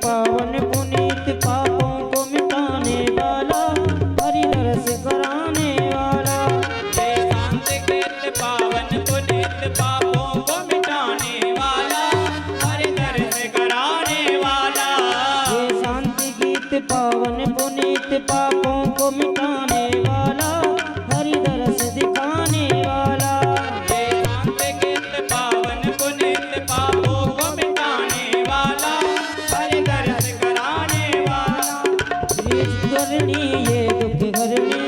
पावन पुनीत पापों को मिटाने वाला, हरि दर्श कराने वाला। जय शांति गीत पावन पुनीत पापों को मिटाने वाला, हरि दर्श कराने वाला। जय शांति गीत पावन पुनीत पापों को मिटाने वाला, हरि दर्श दिखाने वाला। जय शांति गीत पावन पुनीत पापों को मिटाने वाला, हरि दर्श कराने वाला। ये करनी ये दुख हरणी,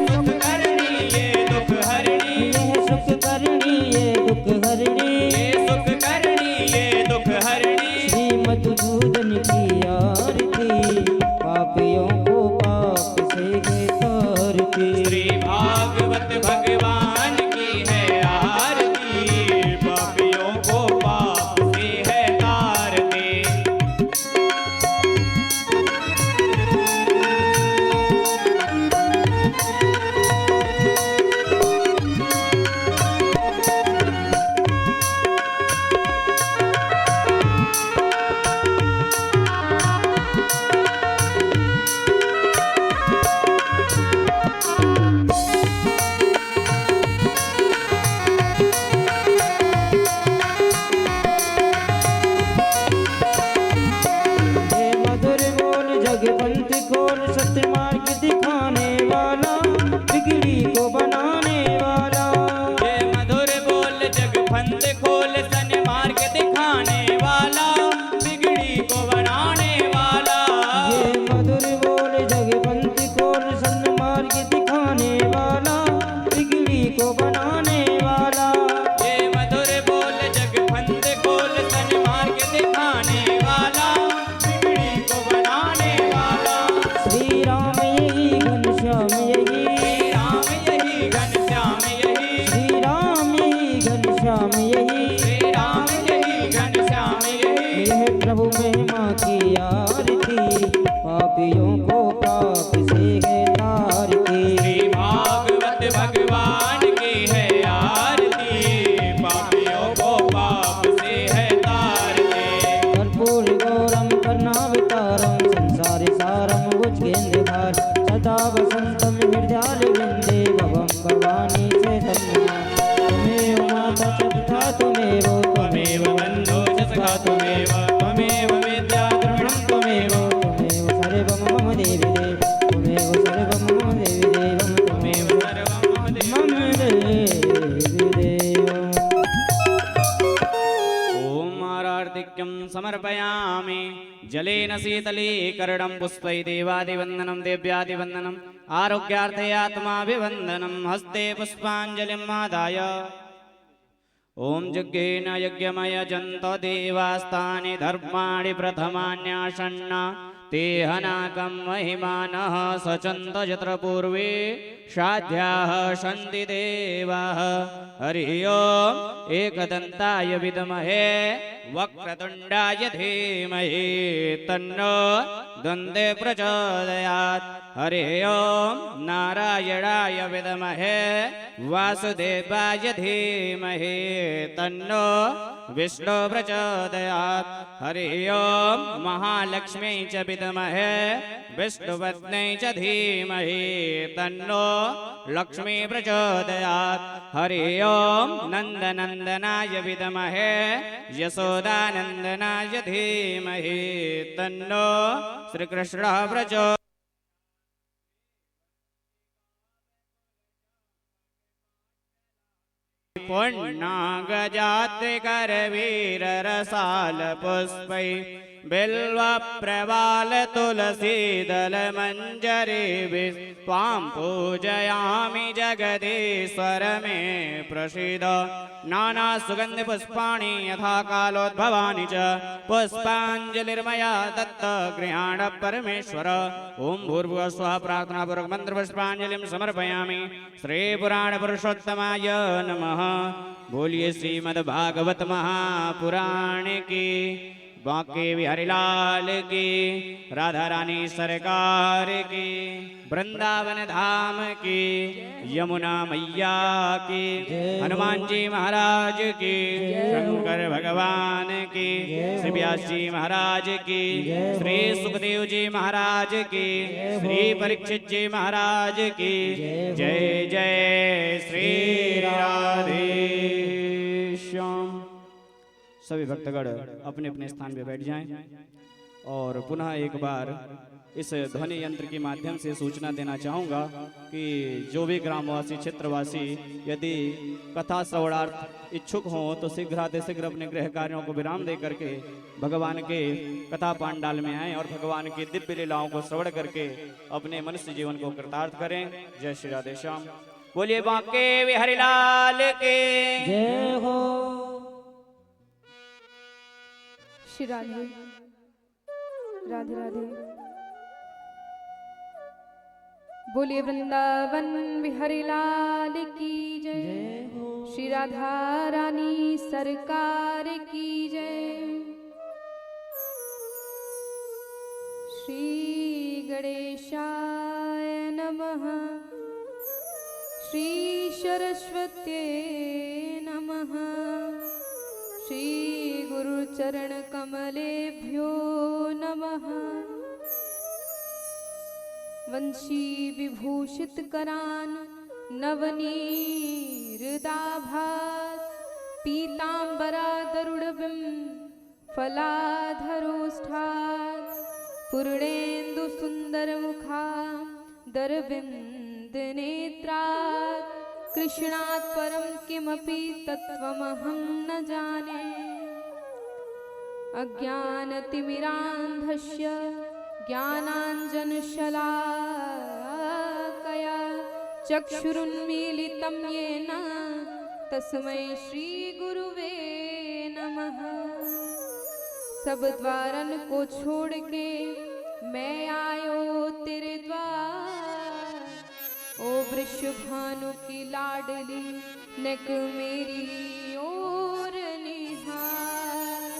सुख करनी ये दुख हरणी, यह सुख करनी ये दुख हरणी। ये सुख करनी ये दुख हरणी। श्री मधुसूदन की आरती, पापियों को पाप से है तारती। श्री भागवत भगवान की है आरती, पापियों को पाप से है तारती। हे मधुर बोल जगपंथ खोल, सत्य मार्ग दिखाने वाला, बिगड़ी को बनाने वाला। ये मधुर बोल जगपंथ खोल, सन्मार्ग दिखाने वाला, बिगड़ी को बनाने वाला। ये मधुर बोल जगपंथ खोल, सन्मार्ग दिखाने वाला, बिगड़ी को बनाने वाला। ये मधुर बोल जगपंथ खोल, सन्मार्ग दिखाने वाला, बिगड़ी को बनाने वाला। श्री राम यही घनश्याम यही, श्री राम यही घनश्याम यही, श्री राम यही घनश्याम यही। श्री राम यही घनश्याम यही। यह प्रभु महिमा की आरती, पापियों को पाप से है तारती। श्री भागवत भगवान की है आरती, पापियों को पाप से है तारती। कर्पूर गौरम कर्णावतारम, संसार सारम भुजगेन्द्रधार, सदा वसंतम हृदयारविंदे भवं भवानी चैतन्यम्। त्वमेव माता च पिता त्वमेव, त्वमेव बन्धो च सखा त्वमेव, त्वमेव विद्या द्रविणं त्वमेव, त्वमेव सर्वं मम देवि देव, त्वमेव सर्वं मम देवि देवं, त्वमेव सर्वं मम देव। मम देवि देव। ॐ आरार्तिक्यं समर्पयामि, जलेन शीतलीकरणं पुष्पै देवादिवन्दनं देव्यादिवन्दनम्, आरोग्यार्थे आत्माभिवन्दनं, हस्ते पुष्पाञ्जलिम् आदाय। ॐ यज्ञेन यज्ञमयजन्त देवास्तानि धर्माणि प्रथमान्यासन्न, ते हनाकं महिमानः सचन्त यत्र पूर्वे साध्याः सन्ति देवाः। हरिः ॐ एकदन्ताय विद्महे वक्रतुण्डाय धीमहि, तन्नो दन्ते प्रचोदयात्। हरिः ॐ नारायणाय विद्महे वासुदेवाय धीमहि, तन्नो विष्णु प्रचोदयात्। हरिः ॐ महालक्ष्मी च विद्महे विष्णुपत्न्यै च धीमहि, तन्नो लक्ष्मी प्रचोदयात्। हरिः ॐ नन्दनन्दनाय विद्महे यशोदानन्दनाय धीमहि, तन्नो श्रीकृष्णः प्रचोदयात्। पुण्णागजात्रिकरवीररसाल पुष्पै बिल्वप्रवाल तुलसीदल मञ्जरीभिः, त्वां पूजयामि जगदीश्वर मे प्रसीद। नानासुगन्धिपुष्पाणि यथा कालोद्भवानि च, पुष्पाञ्जलिर्मया दत्त गृहाण परमेश्वर। ॐ भूर्भुवः स्वः प्रार्थनापूर्वक मन्त्रपुष्पाञ्जलिं समर्पयामि। श्रीपुराणपुरुषोत्तमाय नमः। बोलिए श्रीमद्भागवत महापुराण की बांके बिहारी लाल की, राधा रानी सरकार की, वृंदावन धाम की, यमुना मैया की, हनुमान जी महाराज की, शंकर भगवान की, श्री व्यास जी महाराज की, श्री सुखदेव जी महाराज की, श्री परीक्षित जी महाराज की। जय जय श्री राधे श्याम। सभी भक्तगण अपने अपने स्थान पे बैठ जाएं और पुनः एक बार इस ध्वनि यंत्र के माध्यम से सूचना देना चाहूँगा कि जो भी ग्रामवासी क्षेत्रवासी यदि कथा श्रवणार्थ इच्छुक हों तो शीघ्र अपने गृह कार्यों को विराम दे करके भगवान के कथा पांडाल में आएं और भगवान की दिव्य लीलाओं को श्रवण करके अपने मनुष्य जीवन को कृतार्थ करें। जय श्री राधे श्याम। बोलिए बांके बिहारी लाल के जय हो। श्री राधे राधे राधे। बोलिए वृंदावन बिहारी लाल की जय। श्री राधा रानी सरकार की जय। श्री गणेशाय नमः। श्री सरस्वत्यै नमः। श्री गुरुचरण कमलेभ्यो नमः। वंशी विभूषित करान नवनीरदाभास पीतांबरादरुणबिं फलाधरोष्ठात् पूर्णेन्दु सुंदर मुखा दरविंदनेत्रात् कृष्णात् परं किमपि तत्त्वमहं न जाने। अज्ञानतिमिरान्धस्य ज्ञानाञ्जनशलाकया चक्षुरुन्मीलितं येन तस्मै श्रीगुरुवे नमः। सब द्वारन को छोड़ के मैं आयो तेरे द्वार। ओ वृषभानु की लाडली नेक मेरी ओर निहार।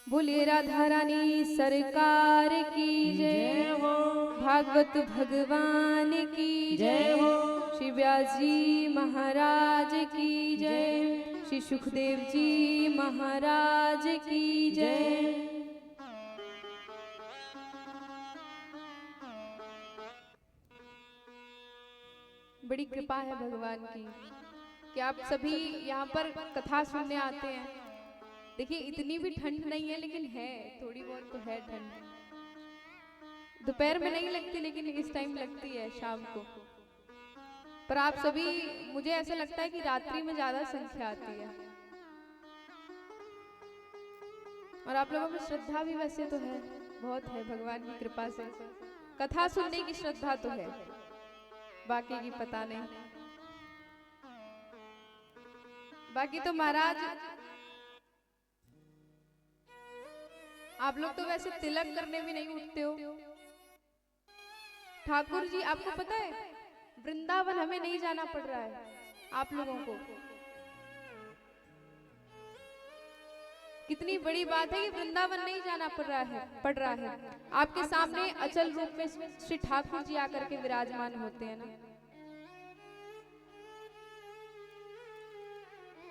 बोलिए राधा रानी सरकार की जय हो। भागवत भगवान की जय हो। श्री व्यास जी महाराज की जय। श्री सुखदेव जी महाराज की जय। बड़ी कृपा है भगवान की कि आप सभी यहाँ पर कथा सुनने आते हैं। देखिए इतनी भी ठंड नहीं है लेकिन है, थोड़ी बहुत तो है ठंड। दोपहर में नहीं लगती लेकिन इस टाइम लगती है शाम को। पर आप सभी, मुझे ऐसा लगता है कि रात्रि में ज्यादा संख्या आती है। और आप लोगों में श्रद्धा भी वैसे तो है, बहुत है भगवान की कृपा से। कथा सुनने की श्रद्धा तो है, बाकी की पता नहीं। बाकी तो महाराज आप लोग तो वैसे तिलक करने भी नहीं उठते हो। ठाकुर जी आपको पता है वृंदावन हमें नहीं जाना पड़ रहा है आप लोगों को। कितनी बड़ी बात है कि वृंदावन नहीं जाना पड़ रहा है। आपके सामने अचल रूप में श्री ठाकुर जी आकर के विराजमान होते हैं ना।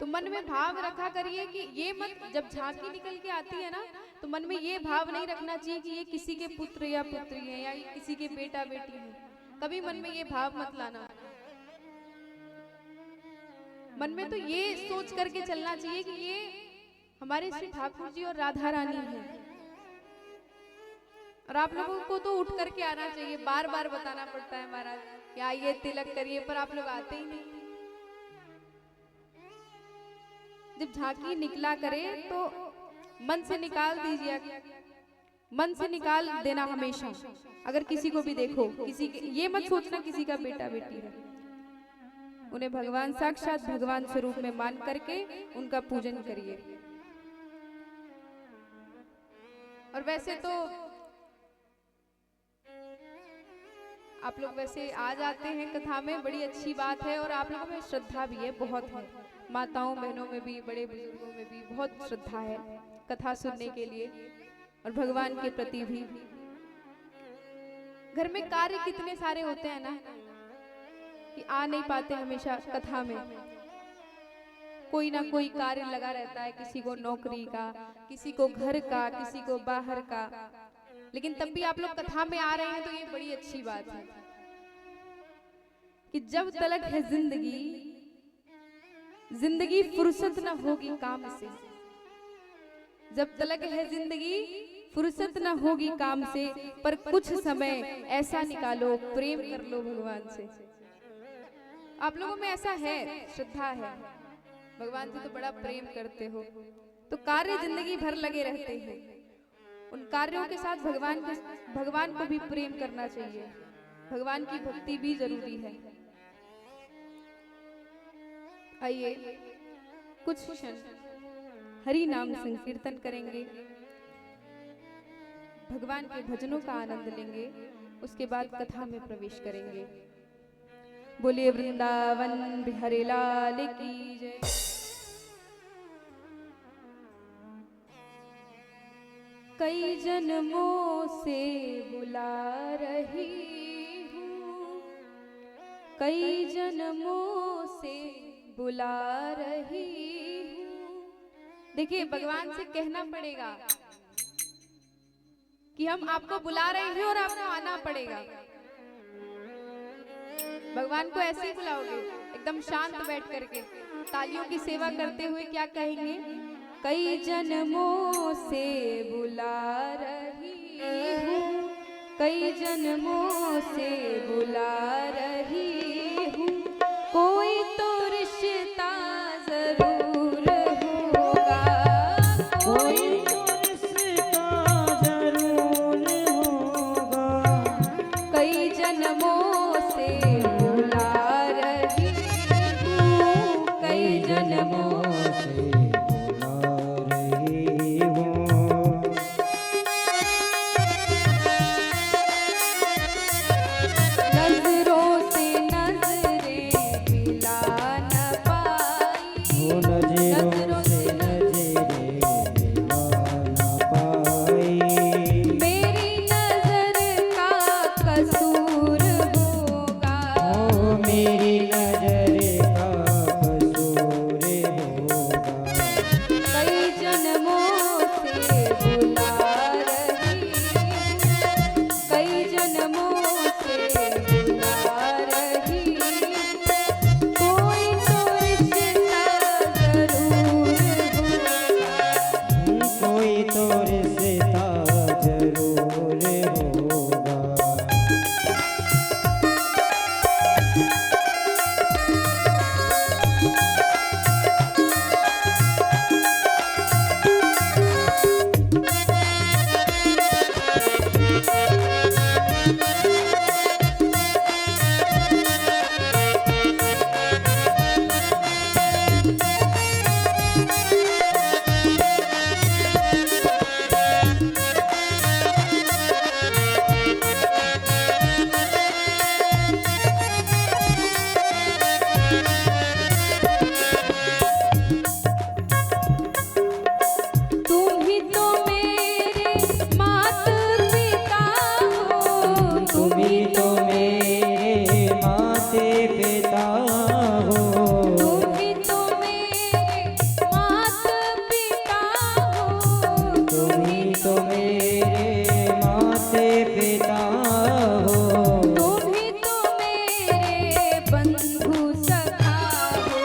तो मन में भाव रखा करिए कि ये मत, जब झांकी निकल के आती है ना तो मन में ये भाव नहीं रखना चाहिए कि ये किसी के पुत्र या पुत्री है या ये किसी के बेटा बेटी है। कभी मन में ये भाव मत लाना। मन में तो ये सोच करके चलना चाहिए कि ये हमारे श्री ठाकुर जी और राधा रानी है। और आप लोगों को तो उठ करके आना चाहिए। बार बार बताना पड़ता है महाराज कि आइए तिलक करिए, पर आप लोग आते ही नहीं। जब झांकी निकला करे तो मन से निकाल दीजिए, मन से निकाल देना हमेशा। अगर किसी को भी देखो, किसी के, ये मत सोचना किसी का बेटा बेटी है। उन्हें भगवान साक्षात भगवान स्वरूप में मान करके उनका पूजन करिए। और वैसे तो आप लोग वैसे आ जाते हैं कथा में, बड़ी अच्छी बात है। और आप लोगों में श्रद्धा भी है, बहुत है। माताओं बहनों में भी, बड़े बुजुर्गों में भी बहुत श्रद्धा है कथा सुनने के लिए और भगवान के प्रति भी। घर में कार्य कितने सारे होते हैं ना कि आ नहीं पाते हमेशा कथा में। कोई ना कोई कार्य लगा रहता है, किसी को नौकरी का, किसी को घर का, किसी को बाहर का, लेकिन तब भी आप लोग कथा में आ रहे हैं तो ये बड़ी अच्छी बात है कि जब तलक है जिंदगी, जिंदगी फुर्सत ना होगी काम से। जब तलक है जिंदगी फुर्सत ना होगी काम से, पर कुछ समय ऐसा निकालो प्रेम कर लो भगवान से। आप लोगों में ऐसा है, श्रद्धा है, भगवान से तो बड़ा प्रेम करते हो, तो कार्य जिंदगी भर लगे रहते हैं। उन कार्यों के साथ भगवान को भी प्रेम करना चाहिए। भगवान की भक्ति भी जरूरी है। आइए कुछ क्षण हरि नाम संकीर्तन करेंगे, भगवान के भजनों का आनंद लेंगे, उसके बाद कथा में प्रवेश करेंगे। बोलिए वृंदावन बिहारी लाल की जय। कई जन्मों से बुला रही हूँ, कई जन्मों से बुला रही हूँ। देखिए भगवान से कहना पड़ेगा कि हम आपको बुला रहे हैं और आपको आना पड़ेगा। भगवान को ऐसे ही बुलाओगे एकदम शांत बैठ करके, तालियों की सेवा करते हुए क्या कहेंगे? कई जन्मों से बुला रही हूँ, कई जन्मों से बुला रही हूँ, कोई तो रिश्ता जरूर होगा, कोई तो रिश्ता जरूर होगा। कई जन्मों से बुला रही हूँ, कई जन्मों से बुला रही हूँ। नजरों से नजरें मिला न पाई, वो नजरों से नजरें मिला न पाई। मेरी नजर का कसूर होगा, ओ मेरी नजर का कसूर होगा। कई जन्मों से बुला रही हूँ, कई जन्मों से बुला रही हूँ, कोई तो रिश्ता जरूर होगा। कोई तो रिश्ता जरूर होगा। तुम ही तो मेरे माता पिता हो, तुम ही तो मेरे माते पिता हो। तुम ही तो मेरे माता पिता हो, तुम ही तो मेरे माते पिता हो। तुम ही तो मेरे बंधु सखा हो,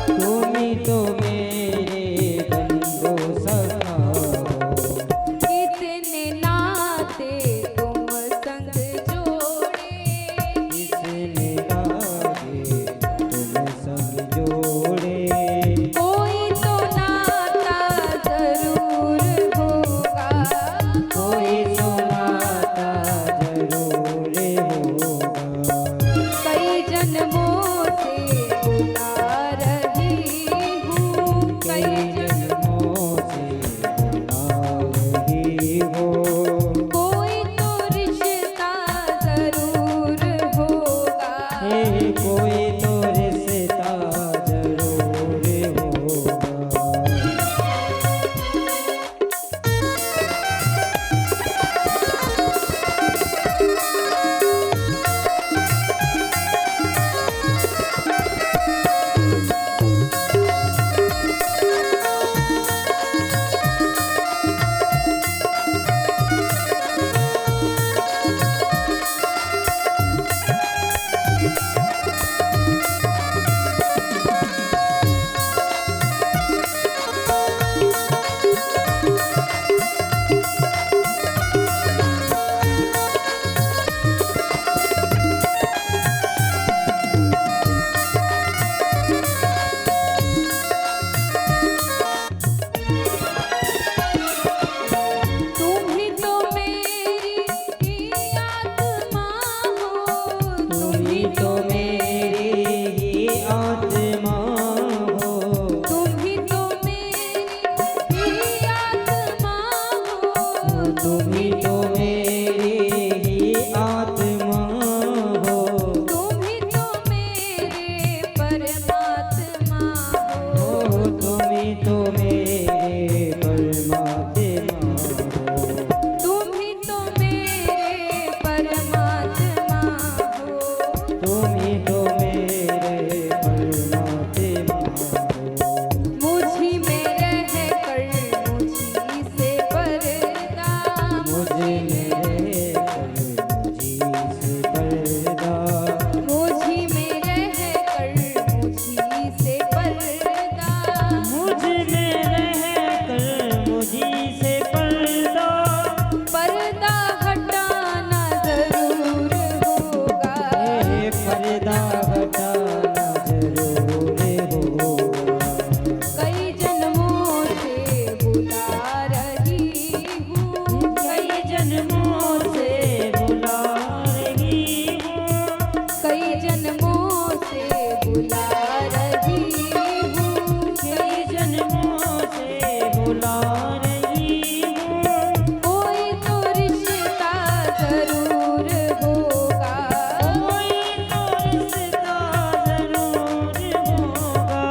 तुम ही तो मेरे बंधु सखा हो। कितने नाते तुम संग जोड़े, इसने लागे तुम संग जोड़े। कोई तो नाता जरूर होगा, तुम ही तो मेरी ही आत्मा हो, तुम ही तो मेरे परमात्मा हो, तुम ही तो मेरे परमात्मा हो, तुम ही तो मेरे परमात्मा हो। तुम ही तो मेरे परमात्मा हो। मुझी में रह कर मुझी से पर्दा, मुझे मेरे मुझी से पर्दा, मुझी में रह कर मुझी से पर्दा, मुझ में रहकर मुझी से पर्दा, पर्दा हटाना जरूर होगा, पर्दा हटाना जरूर होगा। कई जन्मों से बुला रही हूँ, कई जन्मों से बुला रही हूँ, कई जन्मों से बुला रही हूँ, कई जन्मों से बुला रही हूँ। कोई तो रिश्ता जरूर होगा, कोई तो रिश्ता जरूर होगा।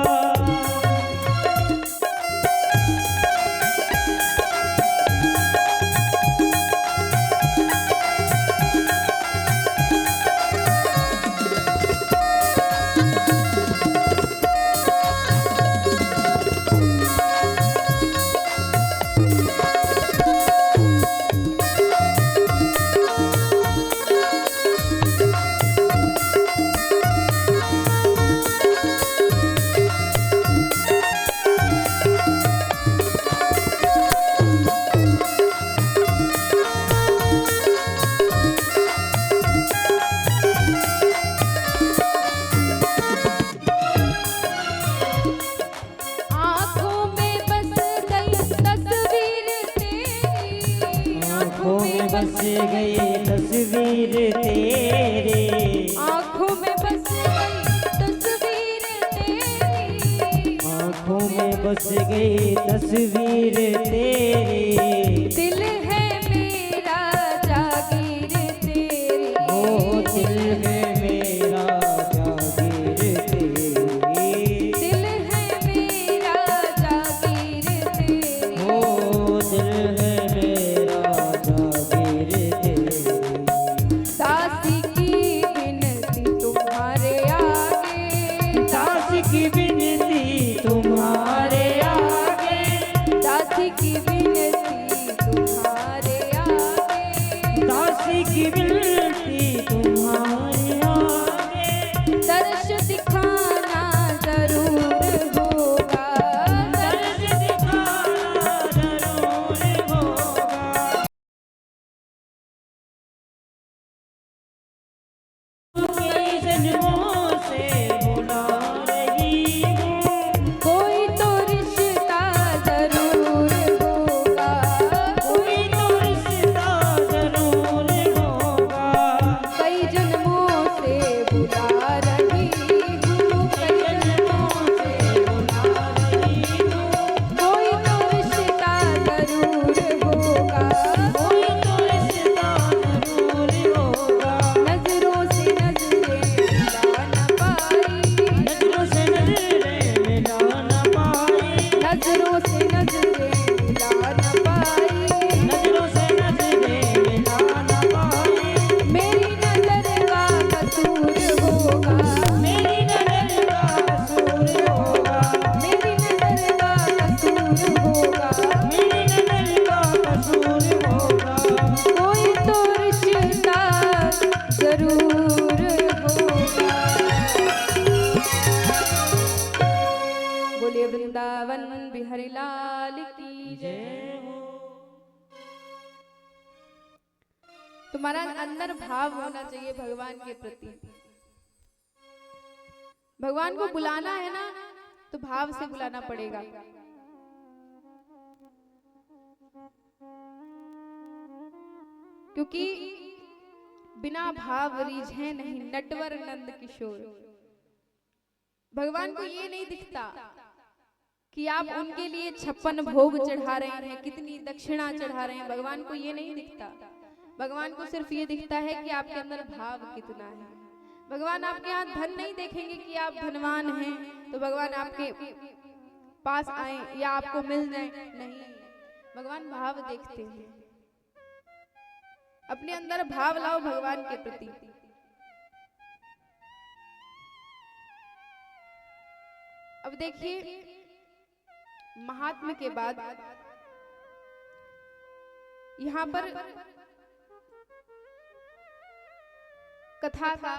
आँखों में बस गई तस्वीर तेरी, आँखों में बस गई तस्वीर तेरी, आँखों में बस गई तस्वीर तेरी, आँखों में बस गई तस्वीर तेरी। दिल है मेरा जागीर तेरी, ओ दिल है मेरा जागीर तेरी, दिल है मेरा जागीर तेरी, ओ दिल है मेरा जागीर तेरी। दासी की विनती तुम्हारे आगे, दास की विनती तुम्हारे आगे, दासी की विनती तुम्हारे आगे, दासी की विनती तुम्हारे आगे। दर्श दिखाना जरूर होगा, दर्श दिखाना जरूर होगा। कई जन्मों से बुला रही हूँ, कोई तो रिश्ता जरूर होगा, कोई तो रिश्ता जरूर होगा। कई जन्मों से बुला रही हूँ, कई जन्मों से बुला रही हूँ, कोई तो रिश्ता जरूर होगा, कोई तो रिश्ता जरूर होगा। नजरों से नजरें मिला न पाई, नजरों से नजरें मिला न पाई, नजरों से नजरें मिला न पाई, नजरों से नजरें मिला न पाई। मेरी नजर का कसूर होगा, मेरी नजर का कसूर होगा, मेरी नजर का कसूर होगा, मेरी नजर का कसूर होगा। कोई तो रिश्ता जरूर होगा। बोलिए वृंदावन बिहारी लाल की जय। तुम्हारा अंदर भाव होना चाहिए भगवान के प्रति। भगवान को बुलाना है ना तो भाव से बुलाना पड़ेगा। क्योंकि बिना भाव रीझे नहीं नटवर नंद किशोर। भगवान को ये नहीं दिखता कि आप उनके लिए 56 भोग चढ़ा रहे हैं, कितनी दक्षिणा चढ़ा रहे हैं। भगवान को ये नहीं दिखता, भगवान को सिर्फ ये दिखता है कि आपके अंदर भाव कितना है। भगवान आपके यहाँ धन नहीं देखेंगे कि आप धनवान हैं तो भगवान आपके पास आए या आपको मिल जाए, नहीं, भगवान भाव देखते हैं। अपने अंदर भाव लाओ भगवान के प्रति। अब देखिए, महात्म्य के बाद यहां पर कथा का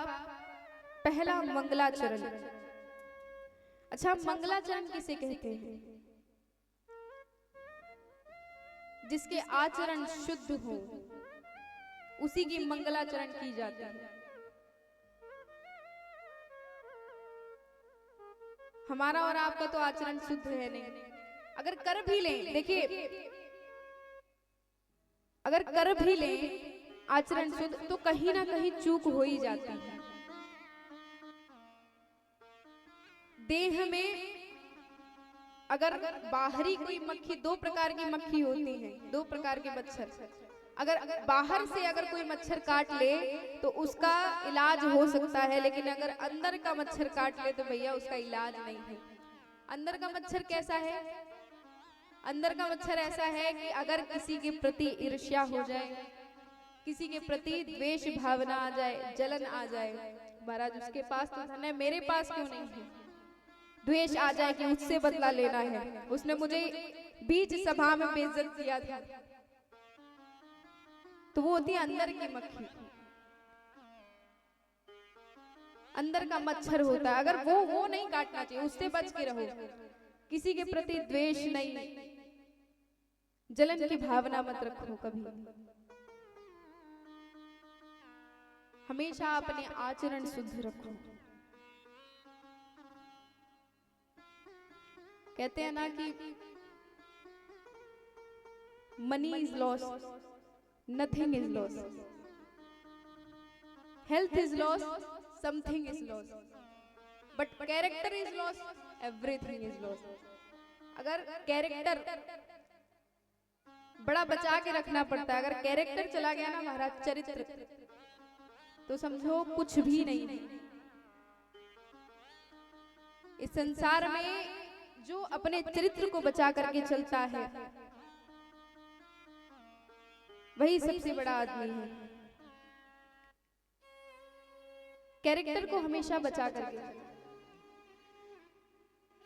पहला मंगलाचरण। अच्छा, मंगलाचरण किसे कहते हैं? जिसके आचरण शुद्ध हो उसी की मंगलाचरण की जाती है। हमारा और आपका तो आचरण शुद्ध है नहीं। अगर कर भी लें, देखिए, अगर कर भी लें आचरण शुद्ध तो कहीं ना कहीं चूक हो ही जाती है। देह में अगर बाहरी कोई मक्खी, दो प्रकार की मक्खी होती हैं, दो प्रकार के मच्छर, अगर बाहर से अगर कोई मच्छर काट ले तो उसका इलाज हो सकता है, लेकिन अगर अंदर का मच्छर काट ले तो भैया उसका इलाज नहीं है। अंदर का मच्छर कैसा है? अंदर का मच्छर ऐसा है कि अगर किसी के प्रति ईर्ष्या हो जाए, किसी के प्रति द्वेष भावना आ जाए, जलन आ जाए, महाराज उसके पास तो धन है, मेरे पास क्यों नहीं है, द्वेष आ जाए कि उससे बदला लेना है, उसने मुझे बीच सभा में बेइज्जत किया था, तो वो होती है अंदर की मक्खी, अंदर का मच्छर होता है। अगर वो नहीं काटना चाहिए, उससे बच के रहो। किसी के प्रति द्वेष नहीं, जलन की भावना मत रखो कभी। हमेशा अपने आचरण शुद्ध रखो। कहते हैं ना कि money is loss, nothing is loss, health is loss, something is loss, but character is loss, everything is loss. अगर कैरेक्टर बड़ा बचा के रखना पड़ता है, अगर कैरेक्टर चला गया ना महाराज, चरित्र, तो समझो कुछ भी नहीं है। इस संसार में जो अपने चरित्र को बचा करके चलता है वही सबसे बड़ा आदमी है। कैरेक्टर को हमेशा बचा करके।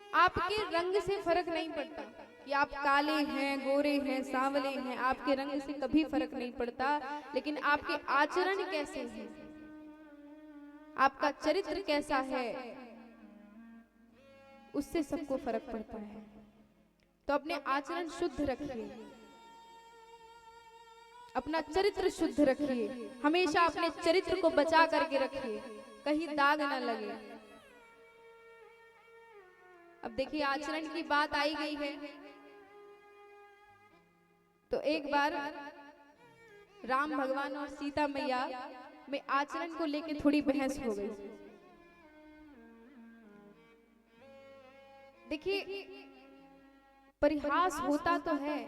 आपके रंग से फर्क नहीं पड़ता कि आप काले हैं, गोरे हैं, सांवले हैं, आपके रंग से कभी फर्क नहीं पड़ता, लेकिन आपके आचरण कैसे हैं, आपका चरित्र कैसा है, उससे सबको फर्क पड़ता है। तो अपने आचरण शुद्ध रखिए, अपना चरित्र शुद्ध रखिए, हमेशा अपने चरित्र को बचा करके रखिए, कहीं दाग ना लगे। अब देखिए, आचरण की बात आई गई है तो एक बार राम भगवान और सीता मैया में आचरण को लेकर थोड़ी बहस हो गई। देखिए, परिहास होता तो है,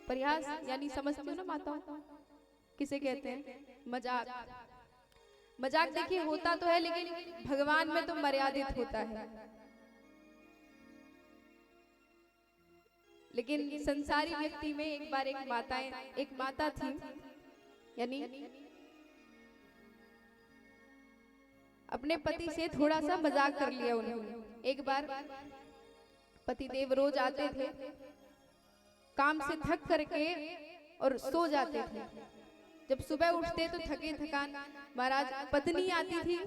परिहास यानी समझते हो ना माताओं, किसे कहते हैं? मजाक। मजाक देखिए होता तो है, लेकिन भगवान में तो मर्यादित होता है। लेकिन संसारी व्यक्ति में एक माता थी, यानी अपने पति से थोड़ा सा मजाक कर लिया उन्होंने। एक बार पतिदेव रोज आते थे, काम से थक करके और सो जाते थे। जब सुबह उठते तो थके थकान, महाराज पत्नी आती थी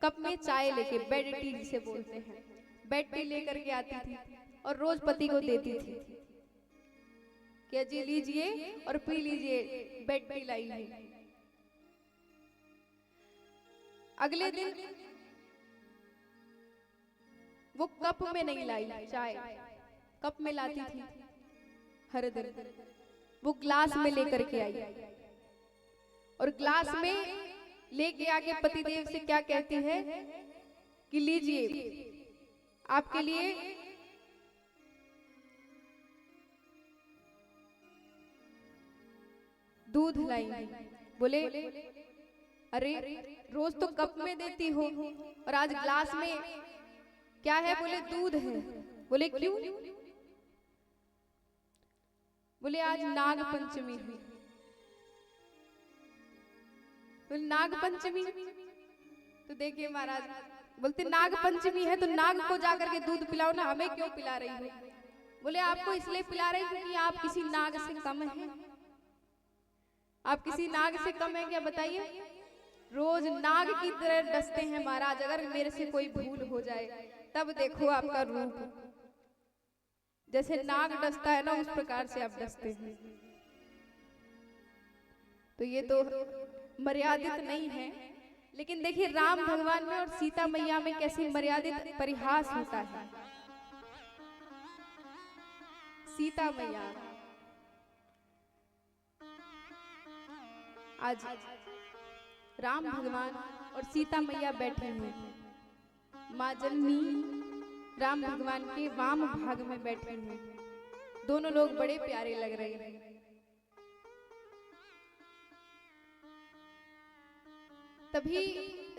कप में चाय लेके, बेड टी जिसे बोलते हैं, बेड टी लेकर के आती थी और रोज पति को देती थी कि अजी लीजिए और पी लीजिए, बेड टी लाई है। अगले दिन वो कप में नहीं लाई चाय, कप में लाती थी हर दिन, वो ग्लास में लेकर के आई और ग्लास में लेके आके पतिदेव से क्या कहती है कि लीजिए, आपके लिए दूध लाई। बोले अरे रोज तो कप में देती हो और आज ग्लास में क्या है? बोले दूध है। बोले क्यों? बोले आज नाग पंचमी है। बोले नाग पंचमी? तो देखिए महाराज बोलते नाग पंचमी है तो नाग को जाकर के दूध पिलाओ ना, हमें क्यों पिला रही हो? बोले आपको इसलिए पिला रही क्योंकि आप किसी नाग से कम हैं। आप किसी नाग से कम है क्या बताइए? रोज नाग की तरह डसते हैं महाराज। अगर मेरे से कोई भूल हो जाए तब देखो आपका रूप, जैसे नाग डसता है ना उस प्रकार से आप डसते हैं। तो ये तो मर्यादित नहीं है। लेकिन देखिए राम भगवान में और सीता मैया में कैसी मर्यादित परिहास होता है। सीता मैया आज राम भगवान और सीता मैया बैठे हैं। माँ जननी राम भगवान के वाम भाग में बैठे हैं। दोनों लोग बड़े प्यारे लग रहे हैं। तभी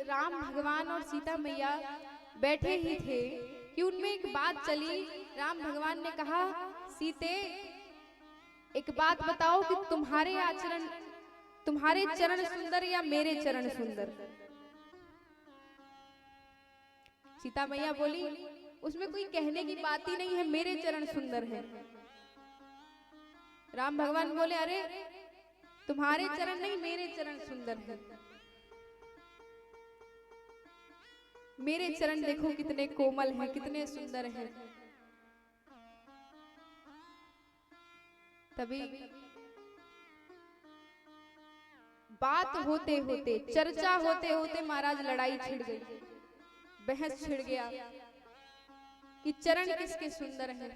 राम भगवान और सीता मैया बैठे ही थे कि उनमें एक बात चली। राम भगवान ने कहा सीते एक बात बताओ कि तुम्हारे चरण सुंदर या मेरे चरण सुंदर? सीता मैया बोली उसमें कोई कहने की बात ही नहीं है, मेरे चरण सुंदर है। राम भगवान बोले अरे तुम्हारे चरण नहीं मेरे चरण सुंदर है। मेरे चरण देखो कितने कोमल हैं, कितने सुंदर हैं। तभी बात होते होते, चर्चा होते होते महाराज लड़ाई छिड़ गई, बहस छिड़ गया कि चरण किसके सुंदर हैं।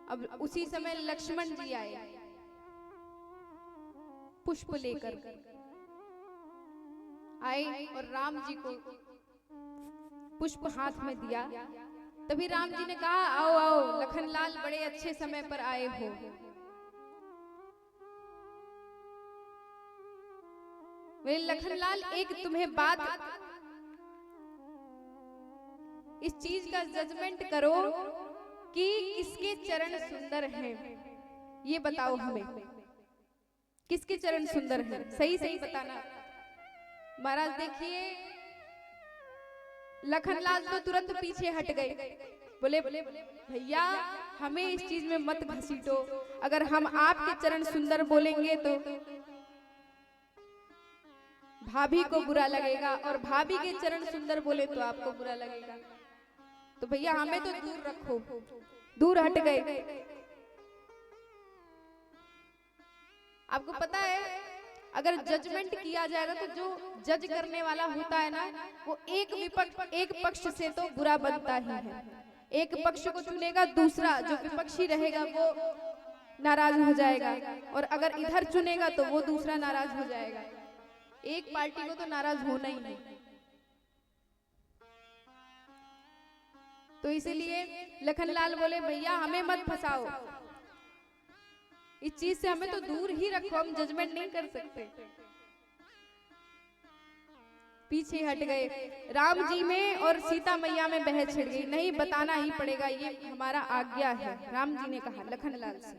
अब उसी समय लक्ष्मण जी आए पुष्प लेकर आए और राम जी को पुष्प हाथ में दिया। तभी राम जी ने कहा आओ आओ लखनलाल, बड़े अच्छे समय पर आए हो। वे लखनलाल एक तुम्हें बात, इस चीज का जजमेंट करो कि किसके चरण सुंदर हैं। ये बताओ हमें किसके चरण सुंदर हैं, सही सही बताना। महाराज देखिए लखनलाल तो तुरंत पीछे हट गए। बोले भैया हमें इस चीज में मत घसीटो। अगर हम आपके चरण सुंदर बोलेंगे तो भाभी को बुरा लगेगा और भाभी के चरण सुंदर बोले तो आपको बुरा लगेगा। तो भैया हमें तो दूर रखो। दूर हट गए। आपको पता है अगर जजमेंट किया जाएगा तो जो जज करने वाला होता है ना, वो एक पक्ष से तो बुरा बनता ही है। एक पक्ष को चुनेगा, दूसरा जो विपक्षी रहेगा वो नाराज हो जाएगा, और अगर इधर चुनेगा तो वो दूसरा नाराज हो जाएगा। एक पार्टी को तो नाराज होना ही नहीं। तो इसीलिए लखनलाल बोले भैया हमें मत फंसाओ, इस चीज से हमें तो दूर ही रखो, हम जजमेंट नहीं कर सकते। पीछे हट गए। राम जी में और सीता मैया में बहस छिड़ गई। नहीं बताना ही पड़ेगा, ये हमारा आज्ञा है, राम जी ने कहा लखनलाल से।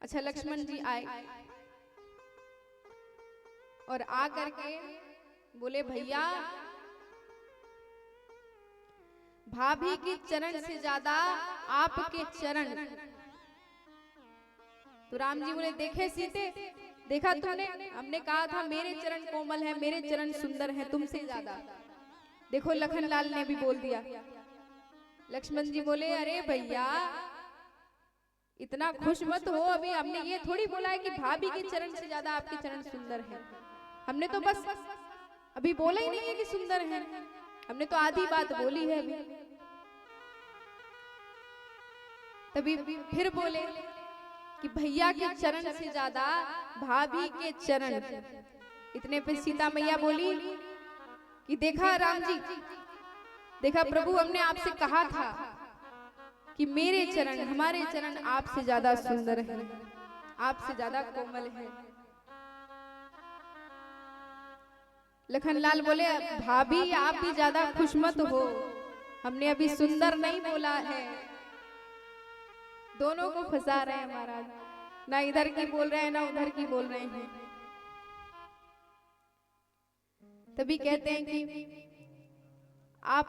अच्छा लक्ष्मण जी आए और आ करके बोले भैया भाभी के चरण से ज्यादा आपके चरण। तो राम जी बोले देखे सीते, देखा तुमने, हमने कहा था मेरे चरण कोमल है, मेरे चरण सुंदर है तुमसे ज्यादा। देखो लखनलाल ने भी बोल दिया। लक्ष्मण जी बोले अरे भैया इतना खुश मत हो, अभी हमने ये थोड़ी बोला है कि भाभी के चरण से ज्यादा आपके चरण सुंदर है। हमने तो बस अभी बोला ही नहीं है कि सुंदर है, हमने तो आधी बात बोली है अभी। तभी फिर बोले कि भैया के चरण से ज्यादा भाभी के चरण। इतने पे सीता मैया बोली कि देखा राम जी, देखा प्रभु, हमने आपसे कहा था कि मेरे चरण, हमारे चरण आपसे ज्यादा सुंदर हैं, आपसे ज्यादा कोमल हैं। लखनलाल बोले भाभी आप भी ज्यादा खुश मत हो, हमने अभी सुंदर नहीं बोला है। दोनों को फंसा रहे हैं महाराज, ना इधर की बोल रहे हैं ना उधर की बोल रहे हैं। तभी कहते हैं कि आप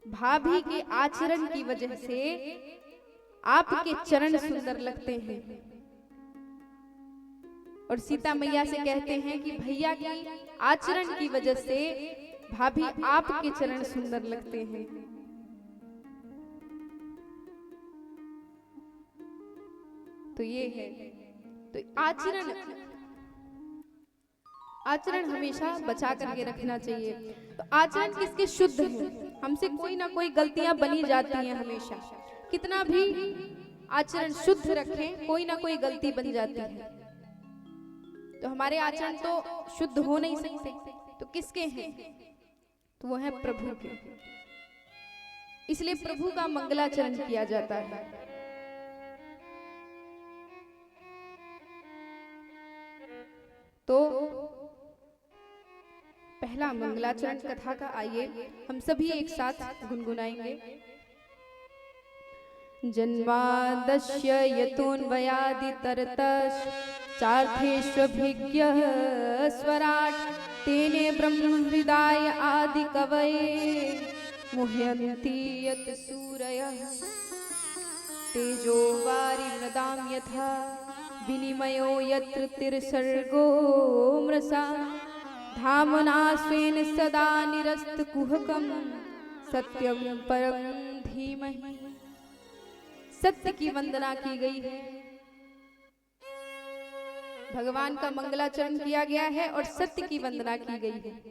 भाभी के आचरण की वजह से आपके चरण सुंदर लगते हैं। और सीता मैया से कहते हैं कि भैया की आचरण की वजह से भाभी आपके चरण सुंदर लगते हैं। तो ये है, तो आचरण हमेशा बचा करके रखना चाहिए। तो आचरण किसके शुद्ध है, हमसे कोई ना कोई गलतियां बनी जाती हैं हमेशा, कितना भी आचरण शुद्ध रखें कोई ना कोई गलती बन जाती है। तो हमारे आचरण तो शुद्ध हो नहीं सकते, तो किसके हैं, तो वो है प्रभु के। इसलिए प्रभु का मंगलाचरण किया जाता है। तो पहला मंगलाचरण कथा का आइए हम सभी एक साथ गुनगुनाएंगे। जन्मादस्य यतोन्वयादितरतश्च चार्थेष्वभिज्ञः स्वराट् तेने ब्रह्म हृदय आदि कवये मुह्यन्ति यत् सूरयः तेजो वारिमृदां यथा विनिमयो यत्र तिर्सर्गो मृषा धामना स्वेन सदा निरस्तकुहकं सत्यं परं धीमहि। सत्य की वंदना की गई है, भगवान का मंगलाचरण किया गया है और सत्य की वंदना की गई है।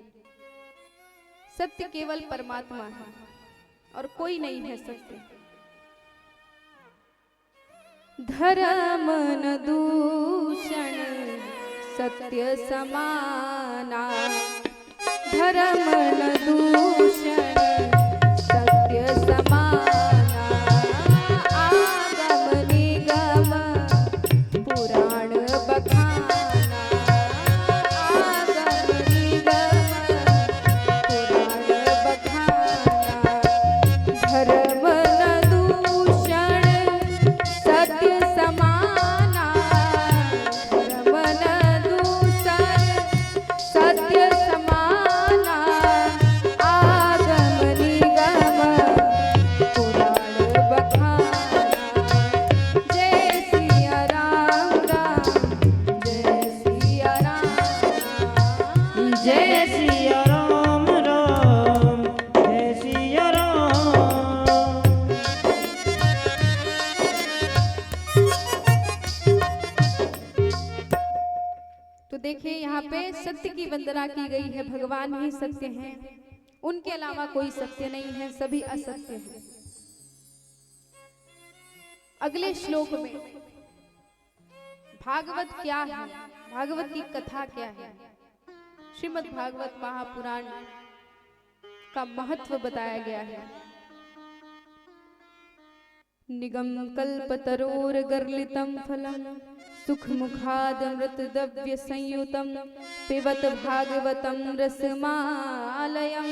सत्य केवल परमात्मा है और कोई नहीं है सत्य। धर्म न दूषण सत्य समाना, धर्म न दूषण सत्य समाना, आगम निगम पुराण बखाना, आगम निगम पुराण बखाना। धर्म न दूषण सत्य समाना, धर्म न दूषण सत्य समाना, आगम निगम पुराण बखाना। जय सिया राम राम, जय सिया राम, जय सिया राम राम, जय सिया राम। तो देखिए यहाँ पे सत्य की वंदना की गई है। भगवान ही सत्य हैं, उनके अलावा कोई सत्य नहीं है, सभी असत्य हैं। अगले श्लोक में भागवत क्या है, भागवत की कथा क्या है, श्रीमद् भागवत महापुराण का महत्व बताया गया है। निगम कल्पतरोर गर्लितम फलम सुख मुखादमृत दव्य संयुतम पिबत भागवतम रसमालयम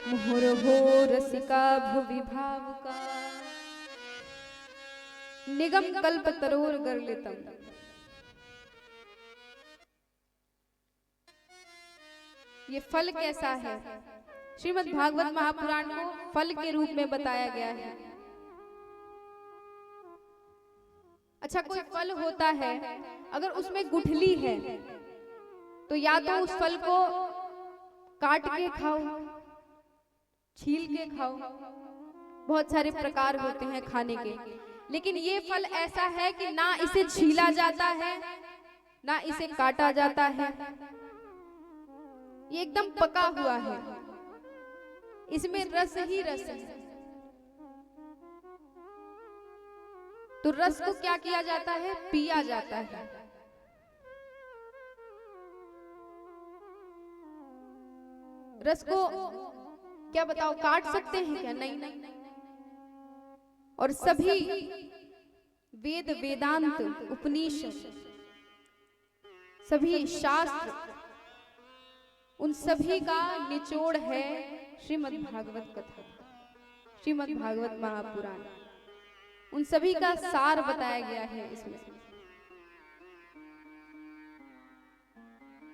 मुहुर्हो रसिका भुवि भावुका। निगम कल्पतरोर गर्लितम, ये फल कैसा है, श्रीमद् भागवत महापुराण को फल के रूप में बताया गया है। अच्छा, कोई फल होता है अगर उसमें गुठली है तो या तो उस फल को काट के खाओ, छील के खाओ, बहुत सारे प्रकार होते हैं खाने के। लेकिन ये फल ऐसा है कि ना इसे छीला जाता है ना इसे काटा जाता है, ये एकदम पका हुआ है, इसमें रस ही रस है। तो रस को क्या किया जाता है, पिया जाता है। रस को क्या बताओ, काट सकते हैं क्या? नहीं, और सभी वेद वेदांत उपनिषद सभी शास्त्र उन सभी का निचोड़ है श्रीमद् भागवत कथा, श्रीमद् भागवत महापुराण। उन सभी का सार बताया गया है इसमें।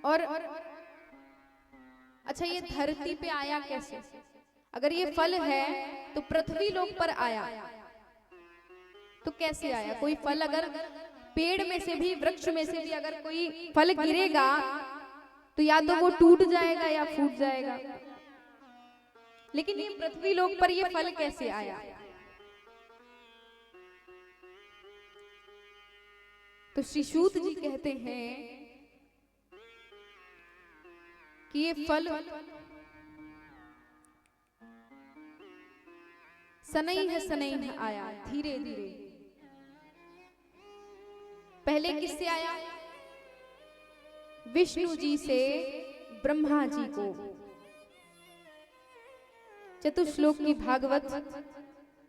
और अच्छा, ये धरती पे आया कैसे? अगर ये फल है तो पृथ्वी लोक पर आया, तो कैसे आया? कोई फल अगर पेड़ में से भी, वृक्ष में से भी अगर कोई फल गिरेगा तो या तो वो टूट जाएगा या फूट जाएगा, लेकिन ये पृथ्वी लोक पर ये फल कैसे आया? तो श्री सूत जी कहते हैं कि ये फल सनई आया धीरे धीरे। पहले किससे आया? विष्णु जी से ब्रह्मा जी को। चतुश्लोक की भागवत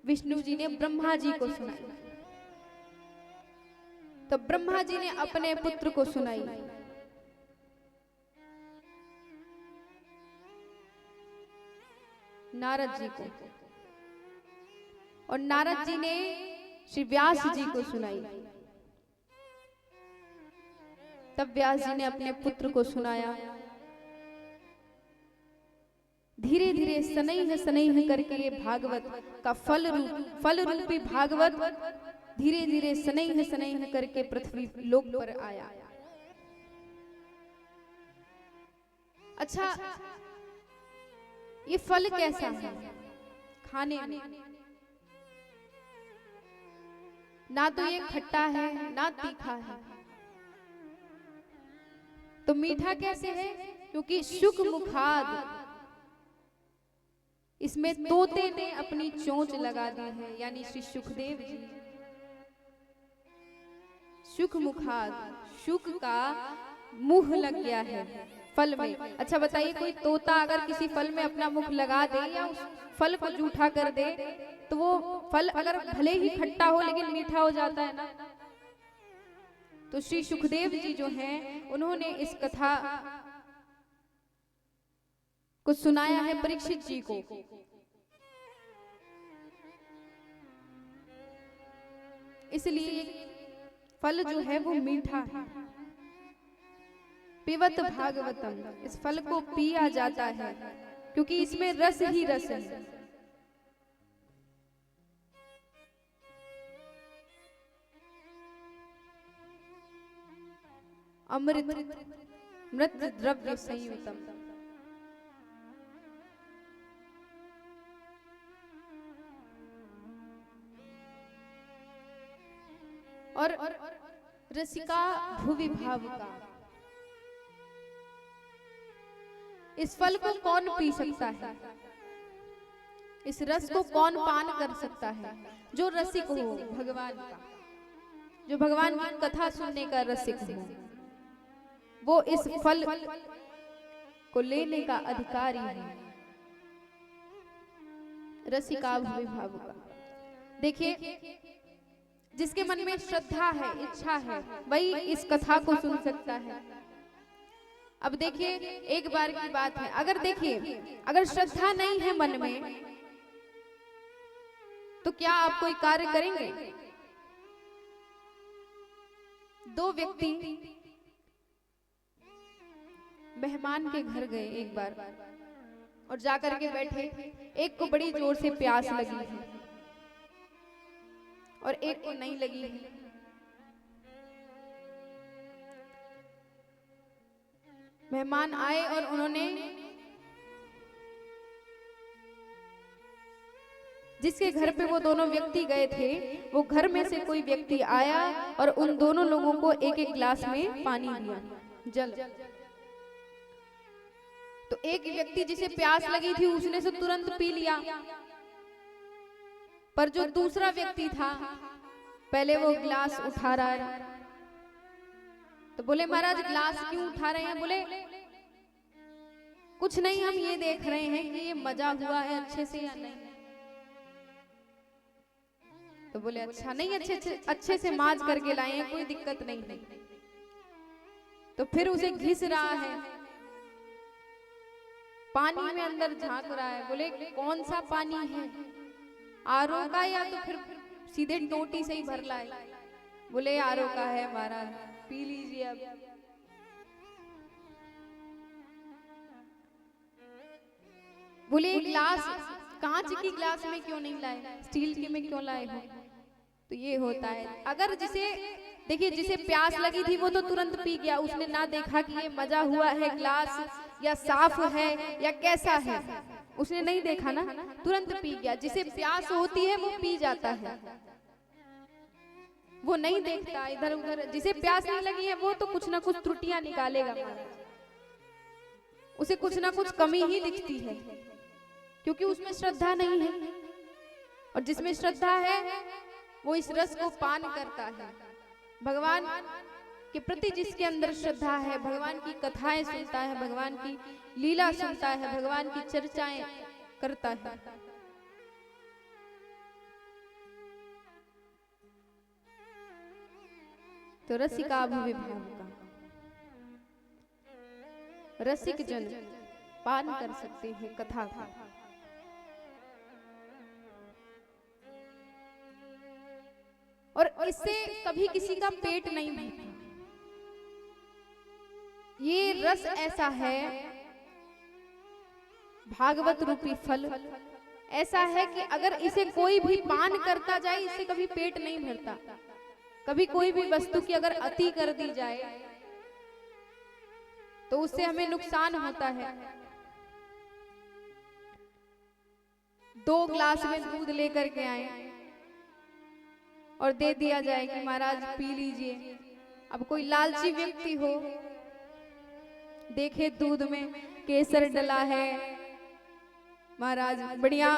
विष्णु जी ने ब्रह्मा जी को सुनाई, तो ब्रह्मा जी ने अपने पुत्र को सुनाई। नारद जी को, और नारद जी ने श्री व्यास जी को सुनाई। तब व्यास जी ने अपने पुत्र को सुनाया। धीरे धीरे सनई करके ये भागवत का फल रूपी भागवत धीरे धीरे सनई करके पृथ्वी लोक पर आया। अच्छा, ये फल कैसा है खाने में? ना तो ये खट्टा है ना तीखा है, तो मीठा कैसे है? क्योंकि शुक मुखाद, इसमें तोते ने अपनी चोंच लगा दी है, यानी श्री सुखदेव जी। शुक मुखाद, शुक का मुंह लग गया है फल में। अच्छा बताइए, कोई तोता अगर किसी फल में अपना मुख लगा दे या उस फल को जूठा कर दे, तो वो फल अगर भले ही खट्टा हो लेकिन मीठा हो जाता है ना। तो श्री सुखदेव जी जो हैं, उन्होंने इस कथा को सुनाया है परीक्षित जी को। इसलिए फल जो है वो मीठा है। पिबत भागवतम, इस फल को पिया जाता है क्योंकि इसमें रस ही रस है। अमृत मृत द्रव्य संयुतम। और रसिका भुवि भावुका, इस फल को कौन पी सकता है? इस रस को कौन पान कर सकता है? जो रसिक हो भगवान का, जो भगवान की कथा सुनने का रसिक हो, वो इस फल को लेने का अधिकारी है। रसिका भुवि भावुका। देखिए, जिसके मन में श्रद्धा है, इच्छा है, वही इस कथा को सुन सकता है। अब देखिए, एक बार की बात है, अगर देखिए अगर श्रद्धा नहीं है मन में, तो क्या आप कोई कार्य करेंगे? दो व्यक्ति मेहमान के घर गए एक बार, और जाकर के बैठे। एक को बड़ी जोर से प्यास लगी है और एक को नहीं लगी है। मेहमान आए और उन्होंने जिसके घर पे वो दोनों व्यक्ति गए थे, वो घर में से कोई व्यक्ति आया और उन दोनों लोगों को एक एक गिलास में पानी दिया, जल। तो एक व्यक्ति जिसे प्यास लगी थी उसने से तुरंत पी लिया, पर जो दूसरा व्यक्ति था पहले वो गिलास उठा रहा है। तो बोले, महाराज गिलास क्यों उठा रहे हैं? बोले, कुछ नहीं, हम ये देख रहे हैं कि ये मजा हुआ है अच्छे से या नहीं। तो बोले अच्छा, नहीं अच्छे से माज करके लाए हैं, कोई दिक्कत नहीं है। तो फिर उसे घिस रहा है, पानी में अंदर झांक रहा है। बोले कौन सा पानी है, आरओ का या तो फिर सीधे टोटी से ही भर लाए? बोले आरओ का है महाराज, पी लीजिए अब। बोले गिलास कांच की गिलास में क्यों नहीं लाए, स्टील के में क्यों लाए हो? तो ये होता है, अगर जिसे देखिए जिसे प्यास लगी थी वो तो तुरंत पी गया, उसने ना देखा कि ये मजा हुआ है गिलास या साफ है या कैसा है, उसने नहीं देखा ना, तुरंत पी गया। जिसे प्यास होती है वो पी जाता है, वो नहीं देखता इधर उधर। जिसे प्यास नहीं लगी है वो तो कुछ ना कुछ त्रुटियां निकालेगा, उसे कुछ ना कुछ कमी ही दिखती है, क्योंकि उसमें श्रद्धा नहीं है। और जिसमें श्रद्धा है वो इस रस को पान करता है। भगवान के प्रति जिसके अंदर श्रद्धा है, भगवान की कथाएं सुनता है, भगवान की लीला सुनता है, भगवान की चर्चाएं करता है। तो रसिका विभाव का रसिक जन पान कर सकते हैं कथा का। और इससे कभी किसी का पेट नहीं भरता। ये रस ऐसा है, भागवत रूपी फल ऐसा है कि अगर इसे कोई भी पान करता जाए इससे कभी पेट नहीं भरता। कभी कोई भी वस्तु की अगर अति कर दी जाए तो उससे हमें नुकसान होता है। 2 ग्लास में दूध लेकर के आए और दे दिया जाए कि महाराज पी लीजिए। अब कोई लालची व्यक्ति हो, देखे दूध में केसर डला है, महाराज बढ़िया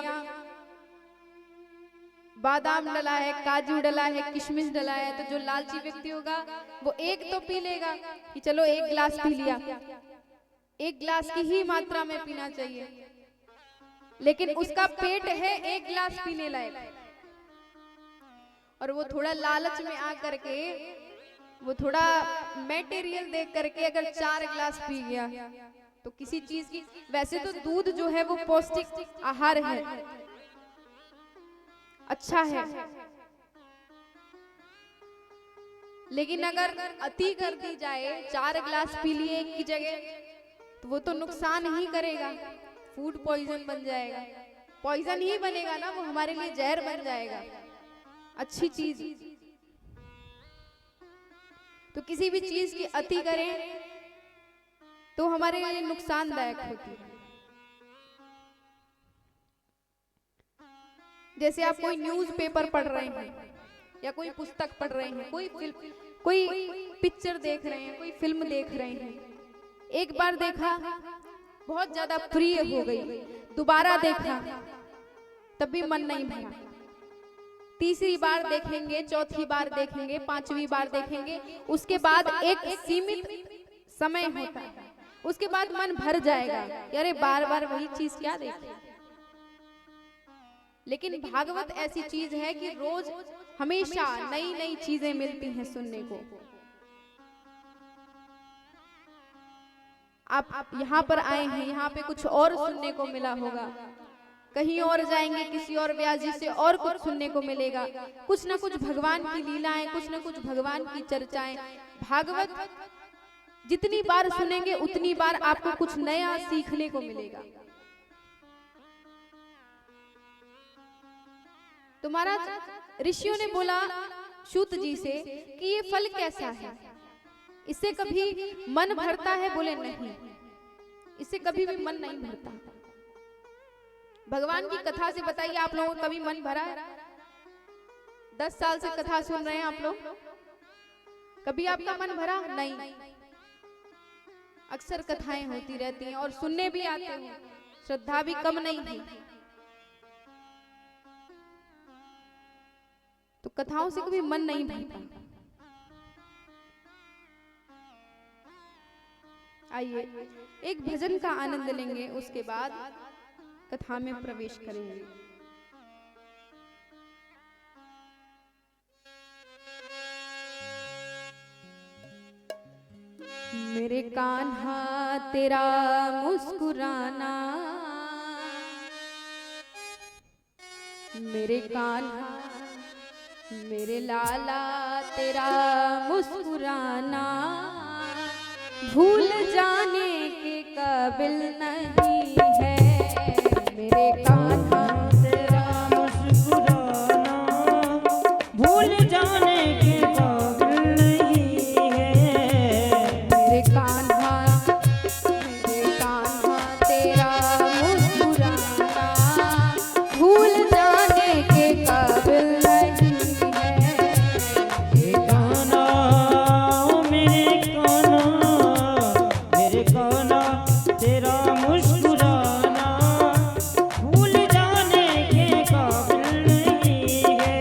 बादाम डला है, काजू डला है, किशमिश डला है, तो जो लालची व्यक्ति होगा वो एक तो पी लेगा कि चलो 1 गिलास पी लिया, 1 गिलास की ही मात्रा में पीना चाहिए, लेकिन उसका पेट है 1 गिलास पीने लायक, और वो थोड़ा लालच में आ करके, वो थोड़ा मटेरियल देख करके अगर 4 गिलास पी गया तो किसी चीज की, वैसे तो दूध जो है वो पौष्टिक आहार है, अच्छा है, लेकिन अगर अति कर दी जाए, 4 गिलास पी लिए एक की जगह, तो वो तो नुकसान ही करेगा, फूड पॉइजन बन जाएगा, पॉइजन ही बनेगा ना, वो हमारे लिए जहर बन जाएगा। अच्छी चीज तो किसी भी चीज की अति करें तो हमारे लिए नुकसानदायक होती है। जैसे आप कोई न्यूज़पेपर पढ़ रहे हैं या कोई पुस्तक पढ़ रहे हैं, कोई पिक्चर देख रहे हैं, कोई फिल्म देख रहे हैं, एक बार देखा बहुत ज्यादा प्रिय हो गई, दोबारा देखा तब भी मन नहीं भरा, तीसरी बार देखेंगे, चौथी बार देखेंगे, 5वीं बार देखेंगे, उसके बाद एक सीमित समय होता है, उसके बाद मन भर जाएगा, अरे बार बार वही चीज क्या देखें। लेकिन भागवत ऐसी चीज है कि रोज हमेशा नई नई चीजें मिलती हैं सुनने को। आप यहाँ पर आए हैं, यहाँ पे कुछ और सुनने को मिला होगा, कहीं और जाएंगे किसी और व्यास जी से और कुछ सुनने को मिलेगा, कुछ ना कुछ भगवान की लीलाएं, कुछ ना कुछ भगवान की चर्चाएं। भागवत जितनी बार सुनेंगे उतनी बार आपको कुछ नया सीखने को मिलेगा। तो महाराज ऋषियों ने बोला सूत जी से कि ये फल कैसा है, इससे कभी मन भरता है? बोले नहीं, इससे कभी भी मन नहीं भरता। भगवान की कथा से बताइए आप लोगों को कभी मन भरा है? 10 साल से कथा सुन रहे हैं आप लोग, कभी आपका मन भरा? नहीं। अक्सर कथाएं होती रहती हैं और सुनने भी आते हैं, श्रद्धा भी कम नहीं है, तो कथाओं से कभी मन नहीं भरता। आइए एक भजन का आनंद लेंगे, उसके बाद कथा में प्रवेश करेंगे। मेरे कान्हा तेरा मुस्कुराना, मेरे कान्हा मेरे लाला तेरा मुस्कुराना भूल जाने के काबिल नहीं है। मेरे कान्हा तेरा मुस्कुराना भूल जाने के काबिल नहीं है। मेरे कान्हा तेरा मुस्कुराना भूल जाने के काबिल नहीं है। मेरे कान्हा मेरे कान्हा तेरा मुस्कुराना भूल जाने के काबिल नहीं है।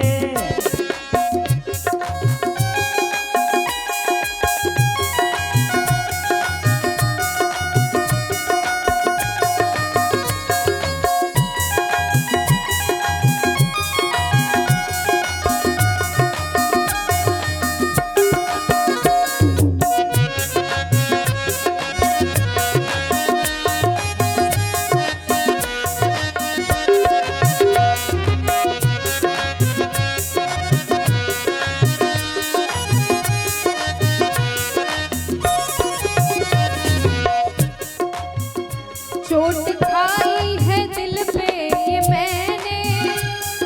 चोट खाई है दिल पे ये मैंने,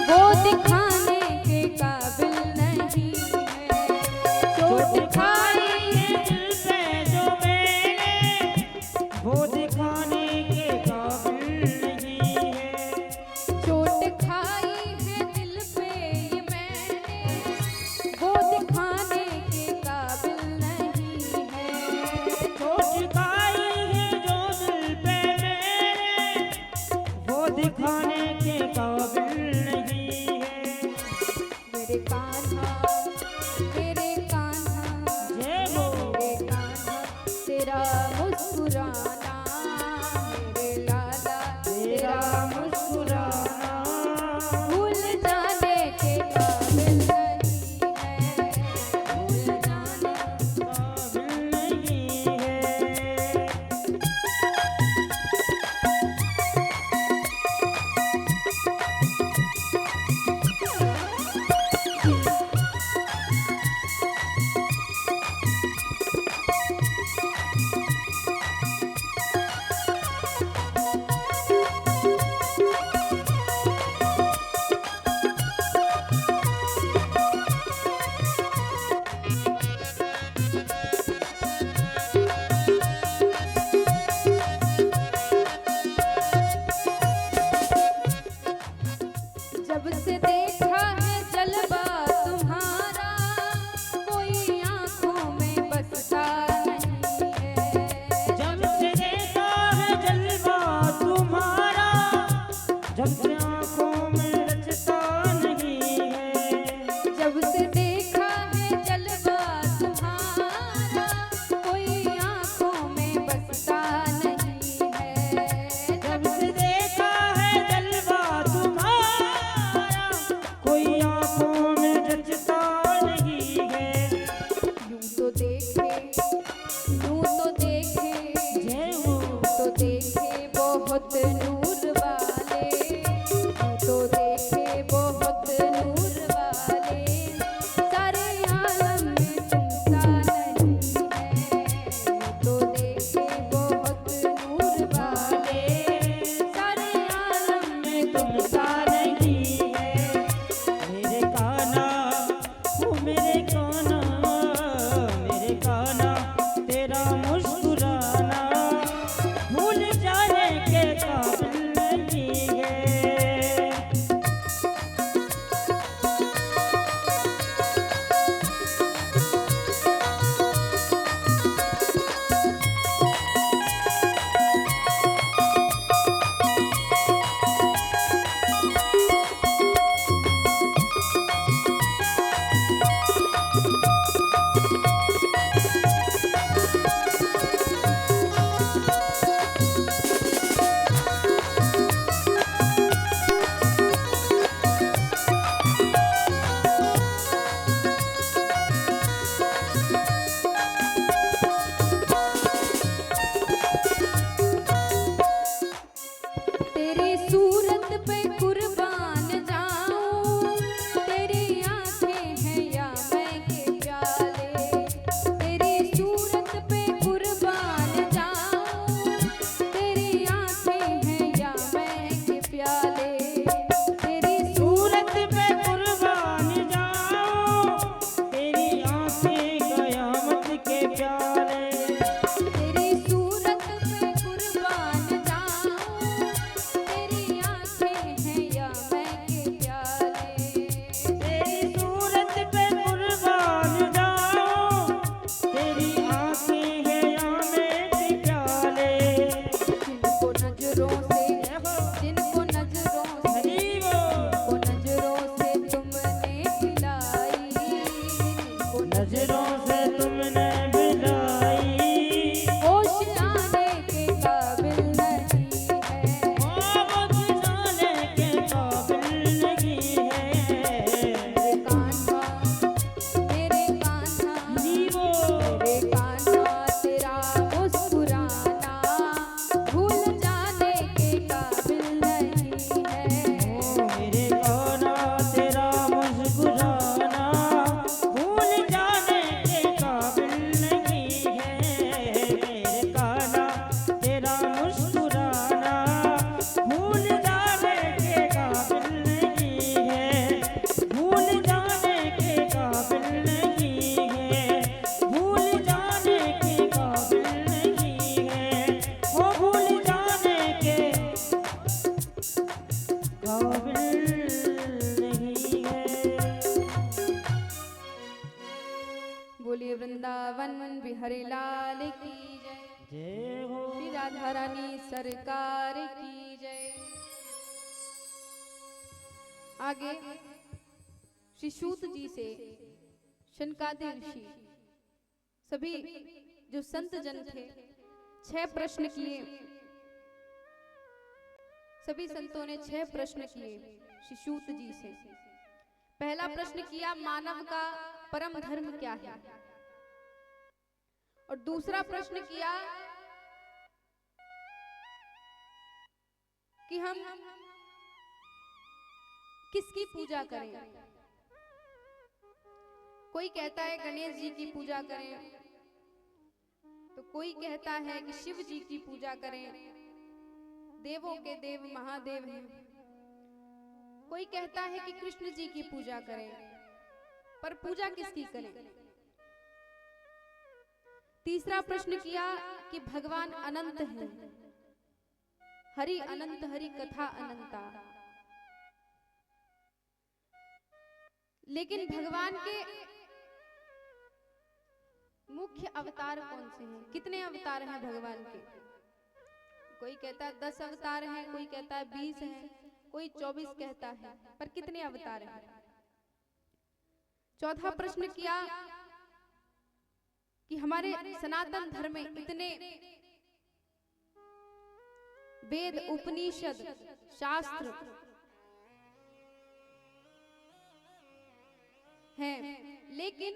वो दिखाने के काबिल नहीं है। चोट खाई है दिल पे जो मैंने वो दिखाने के काबिल नहीं है। चोट खाई है दिल पे ये मैंने, वो दिखाने के काबिल नहीं है। चोट खाई है जो दिल पे मेरे वो दिखाने के काबिल नहीं है। मेरे कान्हा जय नजरों से तुमने बिलाई होश आने के काबिल नहीं है। होश आने के काबिल नहीं है। मेरे कान्हा जीवो मेरे कान्हा तेरा मुस्कुराना भूल जाने के काबिल नहीं है। मेरे काना तेरा मुस्कुराना भूल जाने के काबिल नहीं है। मेरे काना तेरा मुस्कुराना भूल जाने के काबिल नहीं है। भूल जाने के काबिल नहीं है। भूल जाने के काबिल नहीं है। वो भूल जाने के काबिल नहीं है। बोलिए वृंदावन बिहारी लाल की जय। जय हो श्री राधा रानी सरकार की जय। आगे श्री सूत जी से शनकादि ऋषि सभी जो संत जन थे 6 प्रश्न किए। सभी संतों ने 6 प्रश्न किए श्री सूत जी से। पहला प्रश्न किया मानव का परम धर्म क्या है, और दूसरा प्रश्न किया कि हम किसकी पूजा करें। कोई कहता है गणेश जी की पूजा करें, तो कोई कहता है कि शिव जी की पूजा करें, देवों के देव महादेव हैं। कोई कहता है कि कृष्ण जी की पूजा करें, पर पूजा किसकी करें। तीसरा प्रश्न किया कि भगवान अनंत हैं, हरि अनंत हरि कथा अनंता, लेकिन भगवान के मुख्य अवतार कौन से हैं, कितने अवतार हैं भगवान के। कोई कहता है 10 अवतार हैं, कोई कहता है 20 हैं, कोई 24 कहता है, पर कितने अवतार हैं। चौथा प्रश्न किया कि हमारे सनातन धर्म में इतने वेद उपनिषद शास्त्र हैं, लेकिन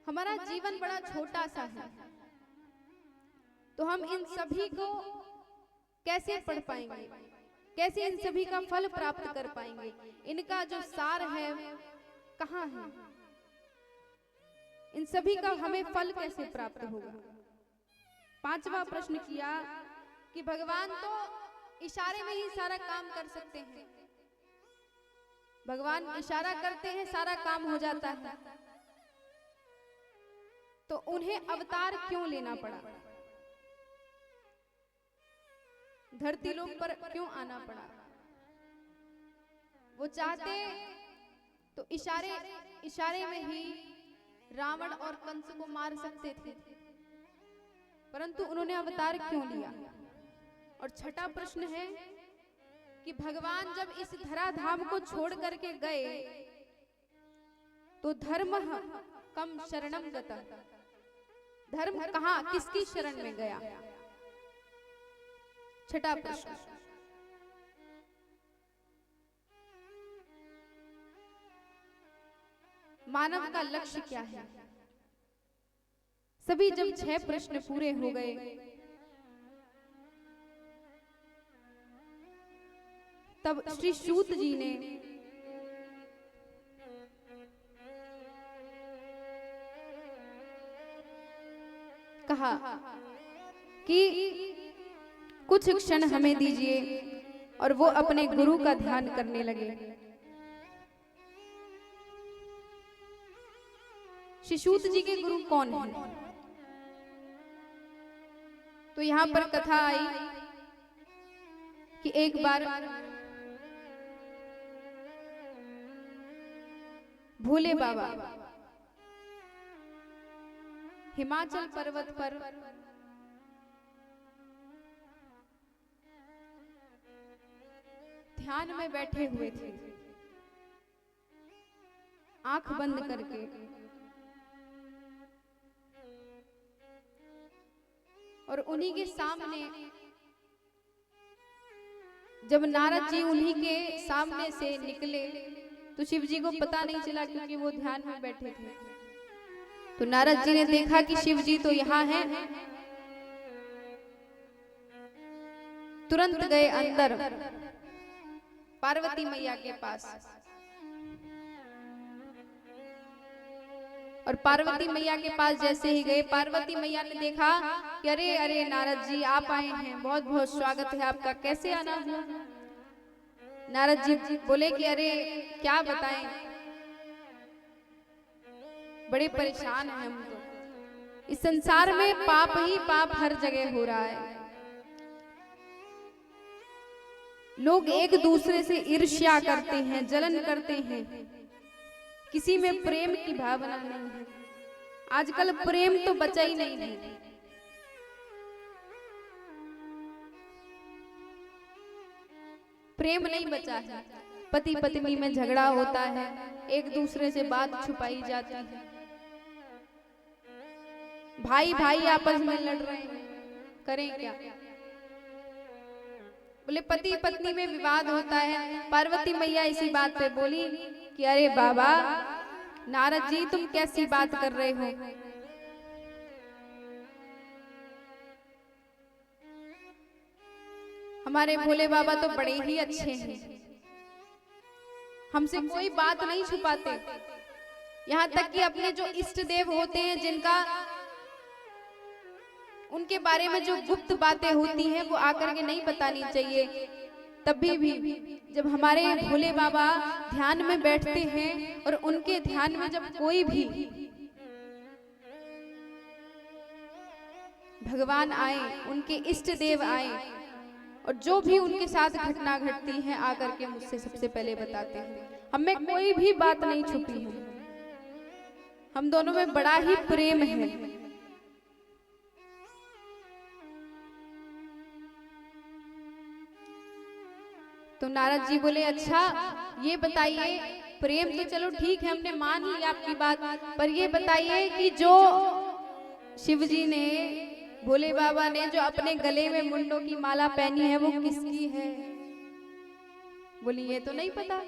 हमारा जीवन बड़ा छोटा सा है, तो हम इन सभी को कैसे पढ़ पाएंगे, कैसे इन सभी का फल प्राप्त कर पाएंगे, इनका जो सार है कहाँ है, इन सभी का हमें फल कैसे प्राप्त होगा। पांचवा प्रश्न किया कि भगवान तो इशारे में ही सारा काम कर सकते हैं, भगवान इशारा करते हैं सारा काम हो जाता है, तो उन्हें अवतार क्यों लेना पड़ा, धरती लोक पर क्यों आना पड़ा। वो चाहते तो इशारे में ही रावण और कंस को मार सकते थे, परंतु उन्होंने अवतार क्यों लिया। और छठा प्रश्न है कि भगवान जब इस धराधाम को छोड़ करके गए तो धर्म कम शरणम गता, धर्म कहां किसकी शरण में गया। छठा प्रश्न। मानव का लक्ष्य क्या है। सभी जब 6 प्रश्न पूरे हो गए तब श्री सूत जी ने कहा कि कुछ क्षण हमें दीजिए, और वो अपने गुरु का ध्यान करने लगे। श्री सूत जी के गुरु कौन हैं? तो यहाँ पर कथा आई कि एक बार भोले बाबा हिमाचल पर्वत पर ध्यान में बैठे हुए थे। आंख बंद करके और उन्हीं के सामने जब नारद जी उन्हीं के सामने से निकले तो शिव जी को पता नहीं चला क्योंकि वो ध्यान में बैठे थे। तो नारद जी ने देखा कि शिव जी तो यहाँ हैं, तुरंत गए अंदर पार्वती मैया के पास और पार्वती मैया के पास जैसे ही गए, पार्वती मैया ने देखा कि अरे अरे नारद जी आप आए हैं, बहुत बहुत स्वागत है आपका, कैसे आना हुआ? नारद जी बोले कि अरे क्या बताएं, बड़े परेशान हैं हम तो। इस संसार में पाप ही पाप हर जगह हो रहा है। लोग एक दूसरे से ईर्ष्या करते हैं, जलन करते हैं, किसी में प्रेम की भावना नहीं है। आजकल प्रेम तो बचा ही नहीं है। प्रेम नहीं बचा है। पति पत्नी में झगड़ा होता है, एक दूसरे से बात छुपाई जाती है, भाई भाई आपस में लड़ रहे हैं, करें क्या? बोले पति पत्नी में विवाद होता है। पार्वती मैया इसी बात पे बोली कि अरे बाबा नारद जी तुम कैसी बात कर रहे हो? हमारे भोले बाबा तो बड़े ही अच्छे हैं, हमसे कोई बात नहीं छुपाते। यहाँ तक कि अपने जो इष्ट देव होते हैं, जिनका उनके बारे में जो गुप्त बातें होती हैं वो आकर के नहीं बतानी चाहिए, तभी भी जब हमारे भोले बाबा ध्यान में बैठते हैं और उनके ध्यान में जब कोई भी भगवान आए, उनके इष्ट देव आए और जो भी उनके साथ घटना घटती है आकर के मुझसे सबसे पहले बताते हैं। हमें कोई भी बात नहीं छुपी है, हम दोनों में बड़ा ही प्रेम है। तो नारद जी बोले अच्छा ये बताइए, प्रेम तो चलो ठीक है हमने मान ली आपकी बात, पर ये बताइए कि जो शिव जी ने, भोले बाबा ने जो अपने गले में मुंडों की माला पहनी है वो किसकी है? बोली ये तो नहीं पता,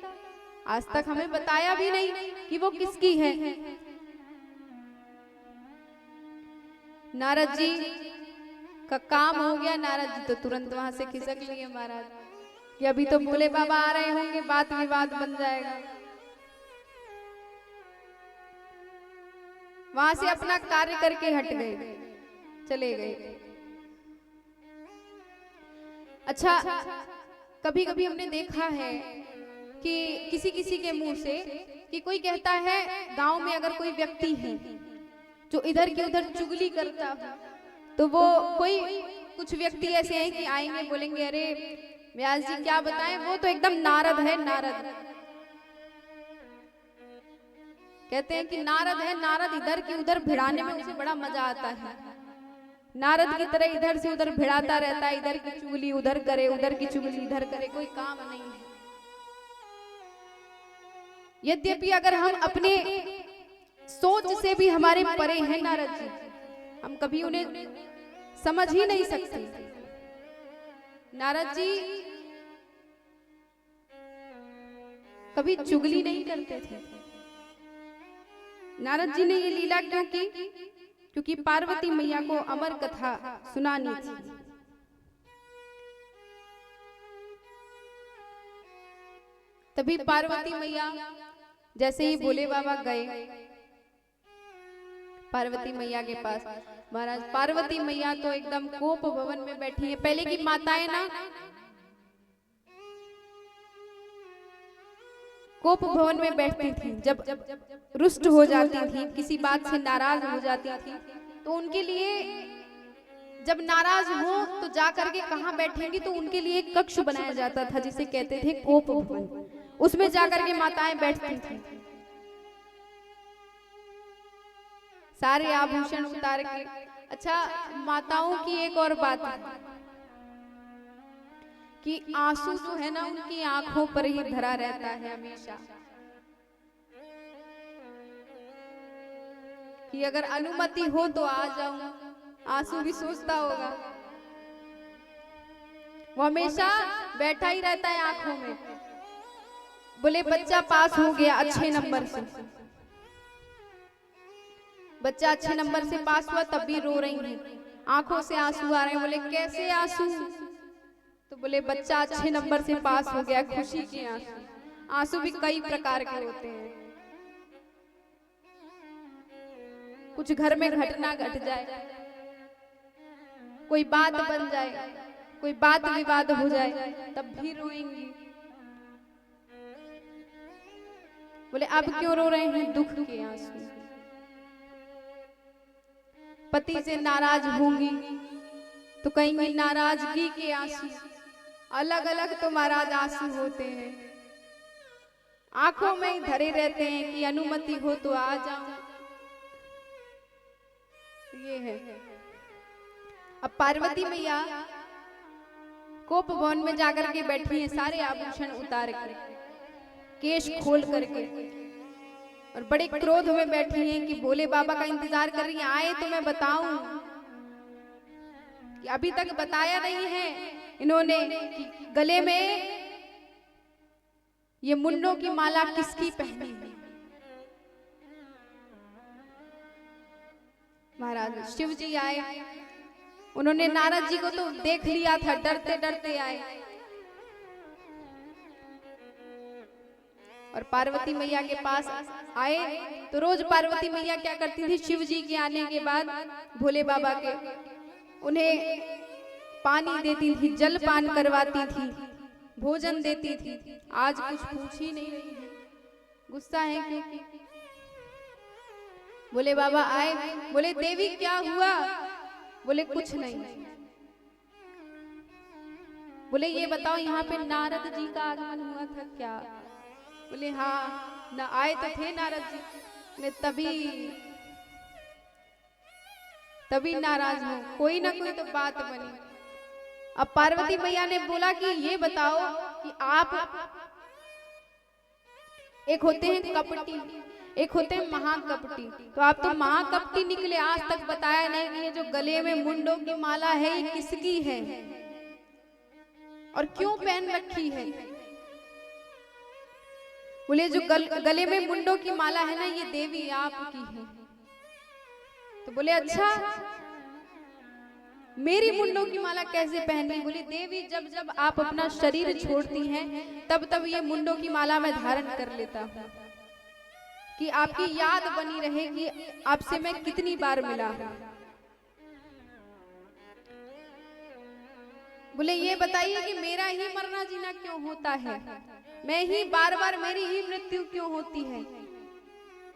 आज तक हमें बताया भी नहीं कि वो किसकी है। नारद जी का काम हो गया। नारद जी तो तुरंत वहां से खिसक लिए महाराज कि अभी तो भोले बाबा आ रहे होंगे, बात विवाद बन जाएगा। वहां से अपना कार्य करके हट गए, चले गए। अच्छा, कभी कभी हमने देखा है कि किसी किसी के मुंह से कि कोई कहता है गांव में अगर कोई व्यक्ति है जो इधर की उधर चुगली करता हो, तो वो कोई कुछ व्यक्ति ऐसे हैं कि आएंगे बोलेंगे अरे व्यास जी क्या बताएं, वो तो एकदम नारद है। नारद कहते हैं कि नारद है, नारद इधर की उधर भिड़ाने में उसे बड़ा मजा आता है। नारद की तरह इधर से उधर भिड़ाता रहता है, इधर की चुगली उधर करे, उधर की चुगली इधर करे, कोई काम नहीं है। यद्यपि अगर हम अपने सोच से भी हमारे परे हैं नारद जी, हम कभी उन्हें समझ ही नहीं सकते। नारद जी कभी चुगली नहीं करते थे। नारद जी ने ये लीला क्यों की? क्योंकि पार्वती मैया को अमर कथा सुनानी थी। तभी पार्वती मैया जैसे ही भोले बाबा गए पार्वती मैया के पास, महाराज पार्वती मैया तो एकदम कोप भवन में बैठी है। पहले की माताएं ना कोप भवन में बैठती थी, जब रुष्ट हो जाती थी, किसी बात से नाराज हो जाती थी, तो उनके लिए जब नाराज हो तो जाकर के कहाँ बैठेंगी, तो उनके लिए एक कक्ष बनाया जाता था जिसे कहते थे कोप भवन। उसमें जाकर के माताएं बैठती थी, सारे आभूषण उतार के। अच्छा, माताओं की एक और बात है कि आंसू जो है ना उनकी आंखों पर ही धरा रहता है हमेशा। कि अगर अनुमति हो तो आ जाऊं। आंसू भी सोचता होगा, वो हमेशा बैठा ही रहता है आंखों में। बोले बच्चा पास हो गया अच्छे नंबर से, बच्चा अच्छे नंबर से पास हुआ तब भी रो रही है, आंखों से आंसू आ रहे हैं। बोले कैसे आंसू? तो बोले बच्चा अच्छे नंबर से पास हो गया, खुशी के आंसू। आंसू भी कई प्रकार के होते हैं। कुछ घर में घटना घट जाए, कोई बात बन जाए, कोई बात विवाद हो जाए, तब भी रोएंगी। बोले अब क्यों रो रहे हैं? दुख के आंसू। पति से नाराज होंगी तो कहेंगी नाराजगी के आंसू। अलग अलग तो महाराज आंसू होते हैं, आंखों में ही धरे रहते हैं कि अनुमति हो तो आ जाऊं। ये है। अब पार्वती मैया कोप भवन में जाकर के बैठी हैं, सारे आभूषण उतार कर, केश खोल करके, और बड़े क्रोध में बैठी हैं कि भोले बाबा का इंतजार कर रही हैं, आए तो मैं बताऊं। कि अभी तक बताया नहीं है इन्होंने कि गले में ये मुंडों की माला किसकी पहनी है। महाराज शिव जी आए, उन्होंने नारद जी को तो देख लिया था, डरते डरते आए। और पार्वती मैया के पास आए तो रोज पार्वती मैया क्या करती थी, शिव जी के आने के बाद भोले बाबा के उन्हें पानी देती थी, जल पान करवाती थी, भोजन देती थी। आज कुछ पूछ ही नहीं रही है, गुस्सा है क्योंकि बोले बाबा आए। बोले देवी क्या हुआ? बोले कुछ नहीं। बोले ये बताओ यहाँ पे नारद जी का आगमन हुआ था क्या? बोले हाँ न आए तो थे नारद जी, ने तभी नाराज हो, कोई ना कोई तो बात बनी। अब पार्वती मैया ने बोला कि ये बताओ कि आप, एक होते हैं कपटी, एक होते हैं महाकपटी, तो आप तो महाकपटी निकले। आज तक बताया नहीं कि ये जो गले में मुंडों की माला है ये किसकी है और क्यों पहन रखी है। बोले जो गले में मुंडों की माला है ना, ये देवी आपकी है। तो बोले अच्छा मेरी मुंडों की माला कैसे पहनी? बोली देवी जब जब आप अपना शरीर छोड़ती हैं तब तब ये मुंडों की माला मैं धारण कर लेता हूँ कि आपकी याद बनी रहे कि आपसे मैं कितनी बार मिला हूं। बोले ये बताइए कि मेरा ही मरना जीना क्यों होता है, मैं ही बार बार, मेरी ही मृत्यु क्यों होती है,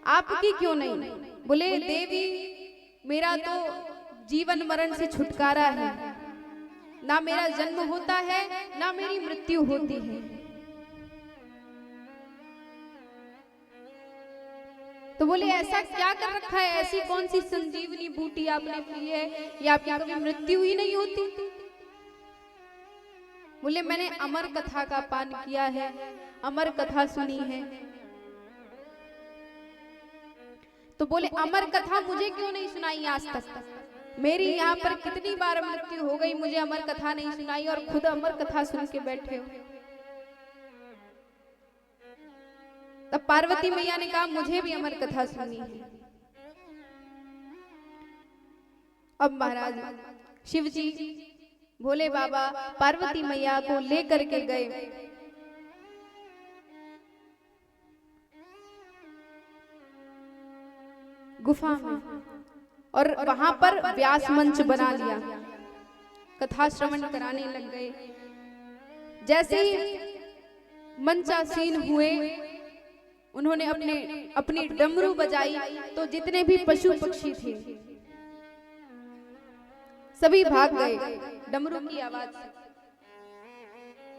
आपकी क्यों नहीं? बोले देवी मेरा तो जीवन मरण से छुटकारा है, ना मेरा जन्म होता है ना मेरी मृत्यु होती है। तो बोले ऐसा क्या कर रखा है, ऐसी कौन सी संजीवनी बूटी आपने पी है या आपकी कभी मृत्यु ही नहीं होती? बोले मैंने अमर कथा का पान किया है, अमर कथा सुनी है। तो बोले अमर कथा मुझे क्यों नहीं सुनाई आज तक? मेरी यहाँ पर कितनी बार मृत्यु हो गई, मुझे अमर कथा नहीं सुनाई और खुद अमर कथा सुन के बैठे हो। तब पार्वती मैया ने कहा मुझे भी अमर कथा सुनी है। अब महाराज शिव जी भोले बाबा पार्वती मैया को लेकर के गए। गुफा में, और वहां पर व्यास मंच बना लिया, कथा श्रवण कराने लग गए। जैसे ही मंचासीन हुए उन्होंने अपनी डमरू बजाई, तो जितने भी पशु पक्षी थे सभी भाग गए डमरू की आवाज से।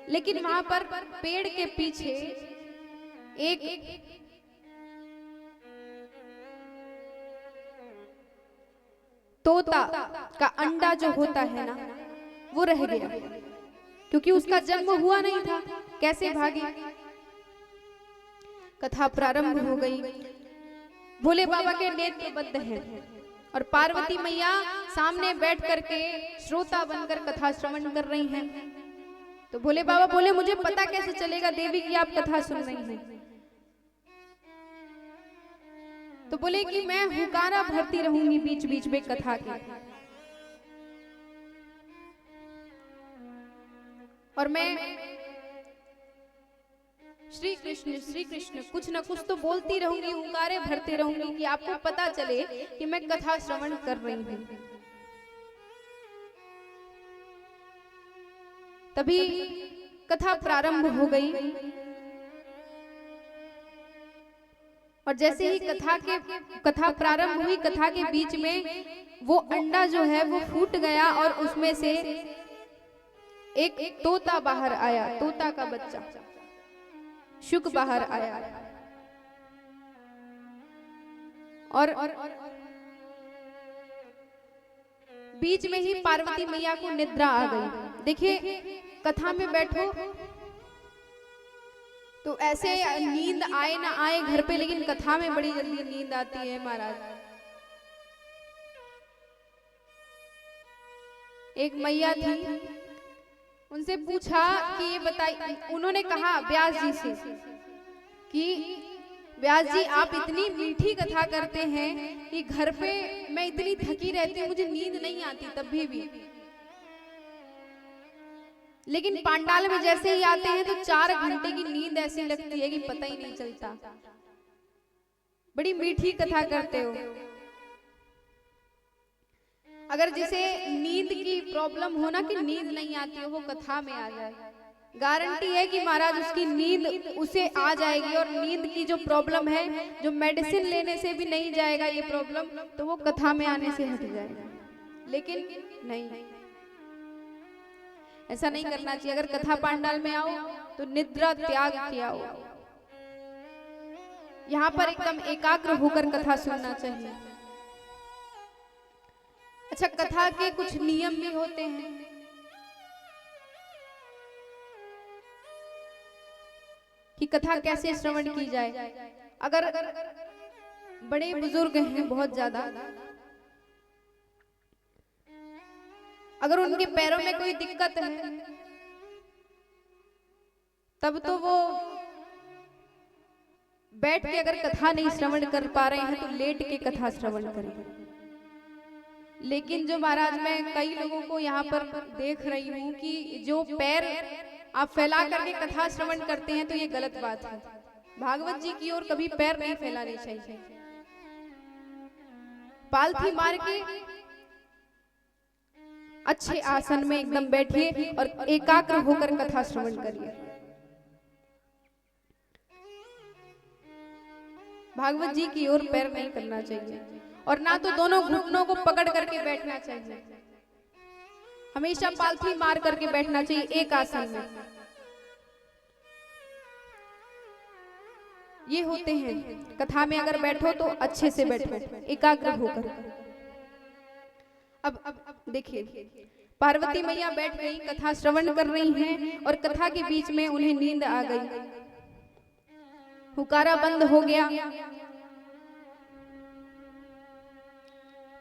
लेकिन वहां पर पेड़ के पीछे एक तोता का अंडा जो होता है ना, वो रह गया, क्योंकि उसका जन्म हुआ नहीं था। कैसे भागे? कथा प्रारंभ हो गई। भोले बाबा के नेत्र बद्ध हैं और पार्वती मैया सामने बैठ करके श्रोता बनकर कथा श्रवण कर रही हैं। तो भोले बाबा बोले मुझे पता कैसे चलेगा देवी की आप कथा सुन रही हैं? तो बोले कि मैं हुकारा भरती रहूंगी बीच बीच में कथा के, और मैं श्री कृष्ण कुछ न कुछ तो बोलती रहूंगी, हुंकारे भरते रहूंगी कि आपको पता चले कि मैं कथा श्रवण कर रही हूं। तभी कथा प्रारंभ हो गई और जैसे ही कथा प्रारंभ हुई, कथा के बीच में वो अंडा जो है वो फूट गया और उसमें से एक तोता बाहर आया, तोता का बच्चा शुक बाहर आया और बीच में ही पार्वती मैया को निद्रा आ गई। देखिए कथा में बैठो तो ऐसे नींद आए ना आए घर पे, लेकिन कथा में बड़ी जल्दी नींद आती है महाराज। एक मैया थी, उनसे पूछा कि ये बताइए, उन्होंने कहा व्यास जी से कि व्यास जी आप इतनी मीठी कथा करते हैं कि घर पे मैं इतनी थकी रहती हूँ, मुझे नींद नहीं आती तब भी, लेकिन पांडाल में जैसे ही आते हैं तो 4 घंटे की नींद ऐसी लगती है कि पता ही नहीं चलता। बड़ी मीठी कथा करते हो। अगर जिसे नींद की प्रॉब्लम हो ना कि नींद नहीं आती हो, वो कथा में आ जाए, गारंटी है कि महाराज उसकी नींद उसे आ जाएगी। और नींद की जो प्रॉब्लम है, जो मेडिसिन लेने से भी नहीं जाएगा ये प्रॉब्लम, तो वो कथा में आने से हट जाएगा। लेकिन नहीं, ऐसा नहीं करना चाहिए। अगर कथा पांडाल में आओ तो निद्रा त्याग किया हो, यहाँ पर एकदम एकाग्र होकर कथा सुनना चाहिए। अच्छा, कथा के कुछ नियम भी होते हैं। कि कथा कैसे श्रवण की जाए। अगर बड़े बुजुर्ग हैं बहुत ज्यादा, अगर उनके पैरों में कोई दिक्कत है तब तो वो बैठ के अगर कथा नहीं श्रवण कर पा रहे हैं तो लेट के कथा श्रवण करें। लेकिन जो महाराज मैं कई लोगों को यहाँ पर देख रही हूँ कि जो पैर आप फैला करके कथा श्रवण करते हैं, तो ये गलत बात है। भागवत जी की ओर कभी पैर नहीं फैलाने चाहिए। पालथी मार के अच्छे आसन में एकदम बैठिए और एकाग्र होकर कथा श्रवण करिए। भागवत जी की ओर पैर नहीं करना चाहिए और ना तो दोनों घुटनों को पकड़ करके बैठना चाहिए। हमेशा पालथी मार करके बैठना चाहिए एक आसन में। ये होते हैं कथा में अगर बैठो तो अच्छे से बैठो, एकाग्र होकर। अब देखिए, पार्वती मैया बैठ गई, कथा श्रवण कर रही हैं और कथा के बीच में उन्हें नींद आ गई, हुकारा बंद हो गया।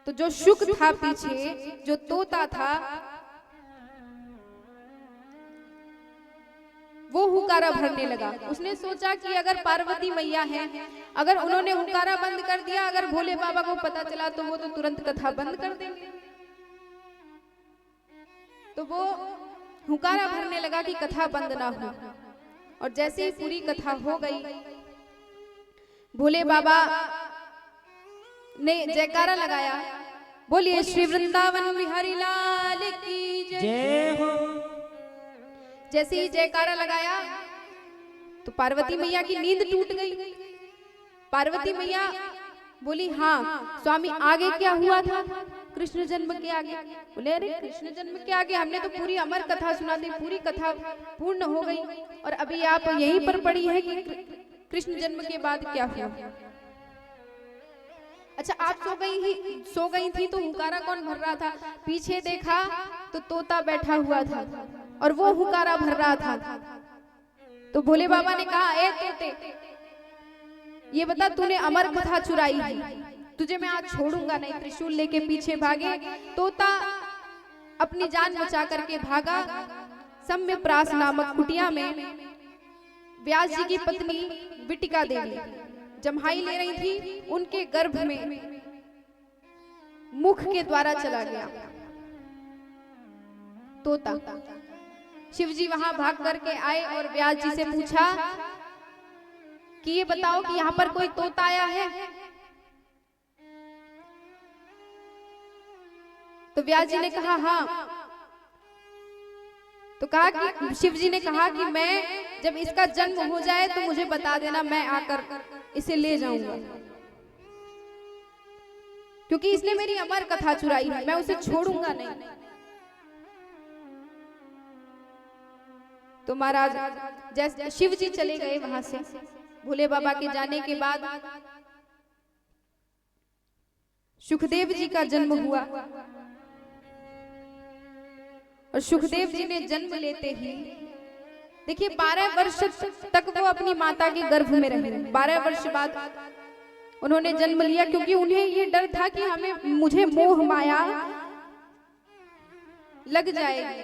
तो जो शुक था पीछे, जो तोता था, वो हुकारा भरने लगा। उसने सोचा कि अगर पार्वती मैया है, अगर उन्होंने हुकारा बंद कर दिया, अगर भोले बाबा को पता चला तो वो तो तुरंत कथा बंद कर देंगे। तो वो हुकारा भरने लगा कि कथा बंद ना हो। और जैसे ही पूरी कथा हो गई, भोले बाबा ने जयकारा लगाया, बोलिए श्री वृंदावन बिहारी लाल की जय हो। जैसे ही जयकारा लगाया तो पार्वती मैया की नींद टूट गई। पार्वती मैया बोली, हाँ स्वामी आगे क्या हुआ था? कृष्ण जन्म के आगे। बोले, अरे कृष्ण जन्म के आगे हमने तो पूरी अमर कथा सुना दी, पूरी कथा पूर्ण हो गई और अभी आप यहीं पर पड़ी है कि कृष्ण जन्म के बाद क्या हुआ? अच्छा, आप सो गई थी तो हुकारा कौन भर रहा था? पीछे देखा तो तोता बैठा हुआ था और वो हुकारा भर रहा था। तो भोले बाबा ने कहा, ए तोते, ये बता तूने अमर कथा चुराई है, तुझे मैं आज छोड़ूंगा नहीं। त्रिशूल लेके पीछे भागे। तोता अपनी जान बचा करके भागा। सम्यप्रास नामक कुटिया में व्यास जी की पत्नी विटिका देवी जम्हाई ले रही थी, उनके गर्भ में मुख के द्वारा चला गया तोता। शिव जी वहां भाग करके आए और व्यास जी से पूछा कि ये बताओ कि यहाँ पर कोई तोता आया है। तो व्यास जी ने कहा हाँ। तो कहा कि शिव जी ने कहा कि मैं जब इसका जन्म हो जाए तो मुझे बता देना, मैं आकर इसे ले जाऊंगा, क्योंकि इसने मेरी अमर कथा चुराई है, मैं उसे छोड़ूंगा नहीं। तो महाराज जैसे शिव जी चले गए वहां से, भोले बाबा के जाने के बाद सुखदेव जी का जन्म हुआ। और सुखदेव जी ने जन्म लेते ही देखिए 12 वर्ष तक वो अपनी माता के गर्भ में रहे। 12 वर्ष बाद उन्होंने जन्म लिया, क्योंकि उन्हें ये डर था कि मुझे मोह माया लग जाएगी,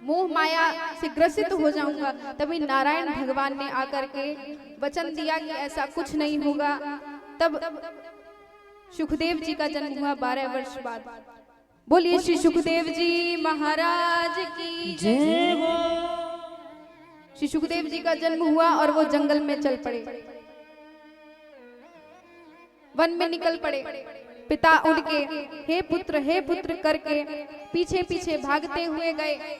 मोह माया से ग्रसित हो जाऊंगा। तभी नारायण भगवान ने आकर के वचन दिया कि ऐसा कुछ नहीं होगा। तब सुखदेव जी का जन्म हुआ 12 वर्ष बाद। बोलिए श्री सुखदेव जी महाराज की जय हो। श्री सुखदेव जी का जन्म हुआ और वो जंगल में चल पड़े, वन में निकल पड़े। पिता उनके हे पुत्र करके पीछे पीछे भागते हुए गए।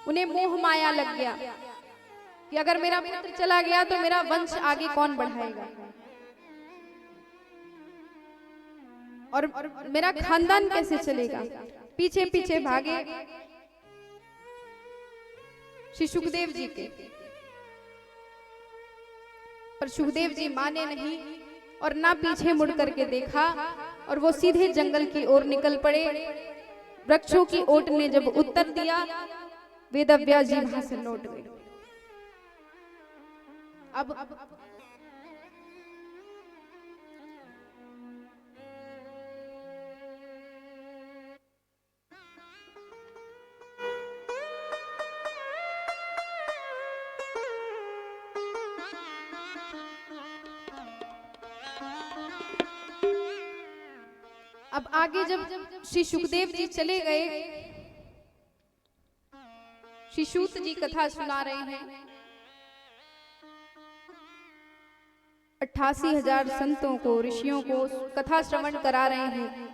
उन्हें मोह माया लग गया कि अगर मेरा पुत्र चला गया तो मेरा वंश आगे कौन बढ़ाएगा, और मेरा खानदान कैसे चलेगा। पीछे पीछे भागे श्री सुखदेव जी के, पर सुखदेव जी माने नहीं और ना पीछे मुड़ करके देखा, और वो सीधे जंगल की ओर निकल पड़े। वृक्षों की ओट ने जब उत्तर दिया, वेदव्यास जी वहां से लौट गए। अब आगे जब श्री सुखदेव जी चले गए, श्री सूत जी कथा सुना रहे हैं। 88,000 संतों को, ऋषियों को कथा श्रवण करा रहे हैं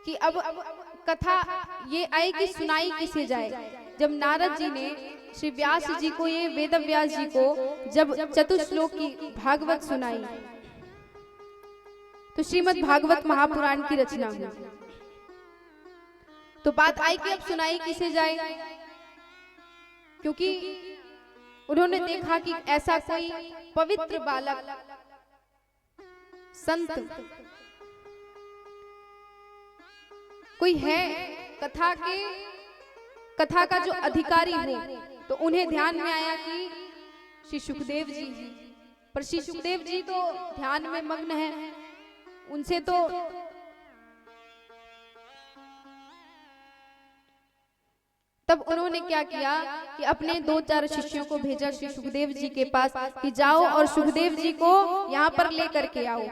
कि अब कथा ये आई कि सुनाई किसे जाए। जब नारद जी ने श्री व्यास जी को, ये वेद व्यास जी को जब चतुश्लोक की भागवत सुनाई, तो श्रीमद् भागवत महापुराण की रचना हुई। तो बात आई कि अब सुनाई किसे जाए, क्योंकि उन्होंने देखा कि ऐसा कोई पवित्र बालक संत कोई है कथा का जो अधिकारी हो। तो उन्हें ध्यान में आया कि श्री सुखदेव जी, पर श्री सुखदेव जी तो ध्यान में मग्न है, उनसे तो तब उन्होंने क्या किया कि अपने 2-4 शिष्यों को भेजा श्री सुखदेव जी के पास कि जाओ और सुखदेव जी को यहाँ पर लेकर के आओ।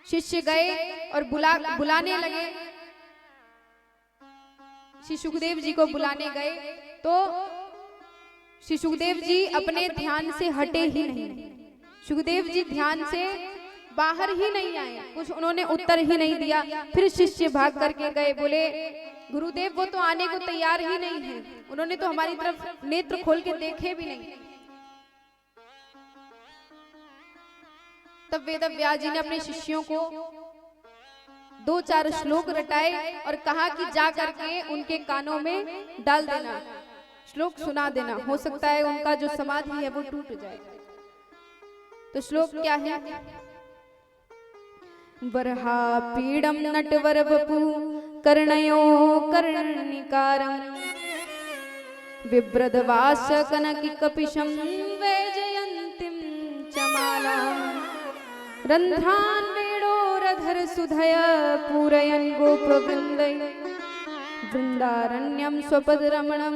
शिष्य गए और बुलाने लगे। श्री सुखदेव जी को बुलाने गए तो श्री सुखदेव जी अपने ध्यान से हटे ही नहीं। सुखदेव जी ध्यान से बाहर ही नहीं आए, कुछ उन्होंने उत्तर ही नहीं दिया। फिर शिष्य भाग करके गए, बोले गुरुदेव वो तो आने को तैयार ही नहीं है, उन्होंने तो हमारी तरफ नेत्र खोल के देखे भी नहीं। तब वेद व्यास जी ने अपने शिष्यों को 2-4 श्लोक रटाए और कहा कि जा करके उनके कानों में डाल देना, श्लोक सुना देना, हो सकता है उनका जो समाधि है वो टूट जाए। तो श्लोक क्या है? वरहा पीड़म नटवर वपु कर्णयो कर्णिकारम बिभ्रदवास कनकी कपिशं वैजयन्तीं चमालां रन्ध्रान् वेणोरधर सुधय पूरयन् गोपवृन्दै वृन्दारण्यं स्वपदरमणं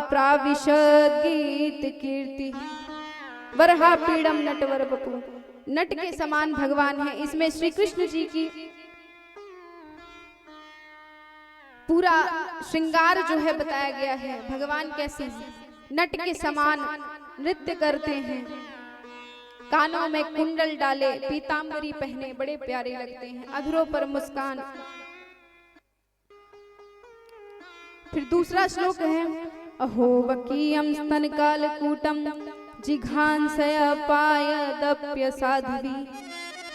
प्राविशद् गीतकीर्ति। वरहापीडम नटवर बपू, नट के समान भगवान है। इसमें श्री कृष्ण जी की पूरा श्रृंगार जो है बताया गया है। भगवान कैसे हैं, नट के समान नृत्य करते हैं, कानों में कुंडल डाले, पीतांबरी पहने, बड़े प्यारे लगते हैं, अधरों पर मुस्कान। फिर दूसरा श्लोक है, अहो वकीयम स्तन कालकूटम जिघांसय पायदप्य साध्वी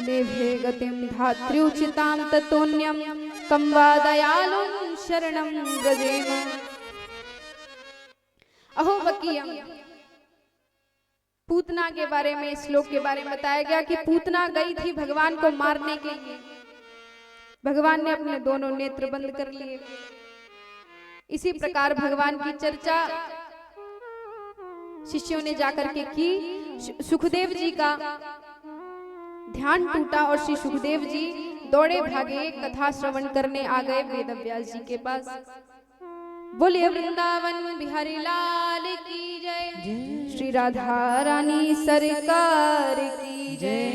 लेभे गतिं धात्र्युचितां ततोन्यं कं वा दयालुं शरणं व्रजेम। अहो वकीयम, पूतना के बारे में, श्लोक के बारे में बताया गया कि पूतना गई थी भगवान को मारने के लिए। भगवान ने अपने दोनों नेत्र बंद कर लिए। इसी प्रकार भगवान की चर्चा शिष्यों ने जाकर के की। सुखदेव जी का ध्यान टूटा और श्री सुखदेव जी दौड़े भागे कथा श्रवण करने आ गए वेदव्यास जी के पास। बोले वृंदावन बिहारी लाल की जय, श्री राधा रानी सरकार की जय।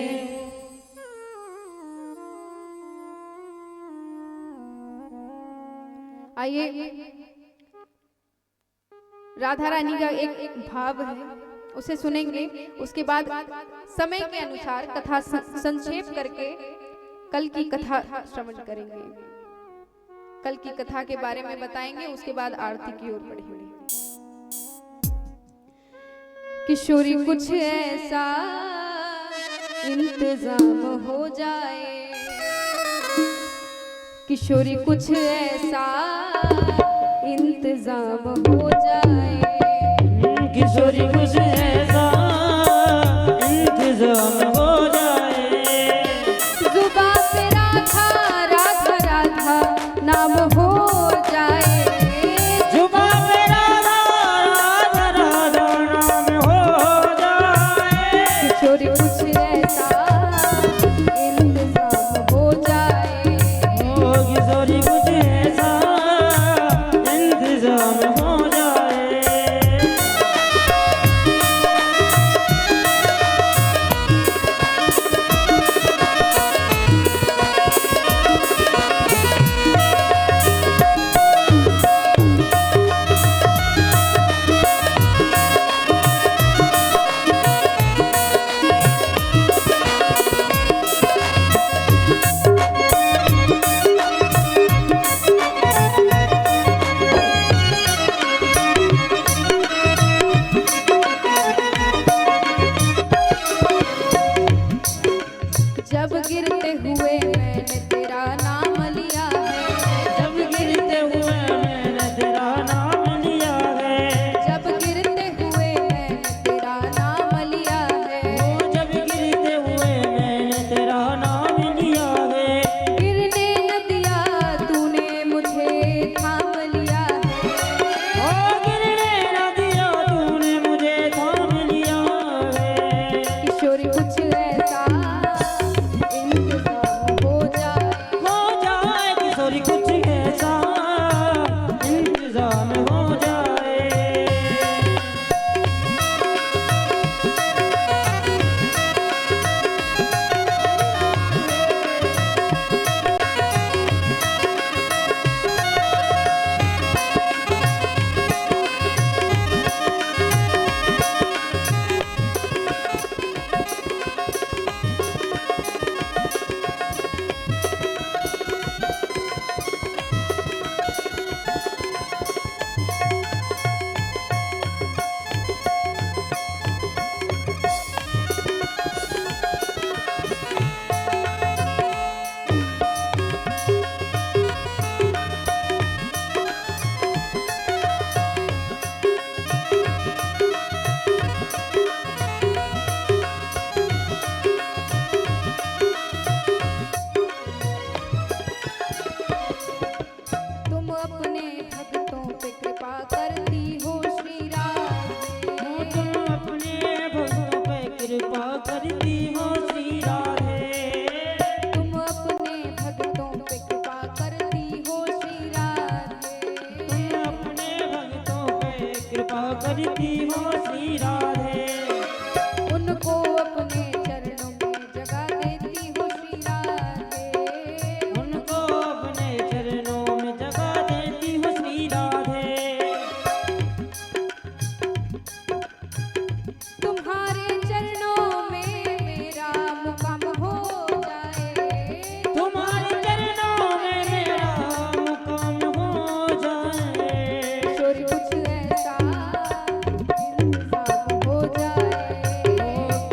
आइए, राधा रानी का एक भाव है, उसे सुनेंगे। उसके बाद समय के अनुसार कथा संक्षेप करके कल की कथा श्रवण करेंगे। कल की कथा के बारे में बताएंगे, उसके बाद आरती की ओर बढ़ेंगे। किशोरी कुछ ऐसा इंतजाम हो जाए, किशोरी कुछ ऐसा इंतजाम हो जाए, किशोरी कुछ ऐसा इंतजाम हो जाए, जुबा पे राधा राधा राधा नाम हो जाए, जुबा पे राधा राधा राधा नाम हो जाए, किशोरी कुछ ऐसा इंतजाम हो जाए, किशोरी कुछ ऐसा इंतजाम हो जाए। देती हो श्री राधे। उनको अपने चरणों में जगा देती हो श्री राधे। उनको अपने चरणों में जगा देती हो श्री राधे। तुम्हारे चरणों में मेरा मुकाम हो जाए। तुम्हारे चरणों में मेरा मुकाम हो जाए। किशोरी कुछ ऐसा इंतजाम हो जाए।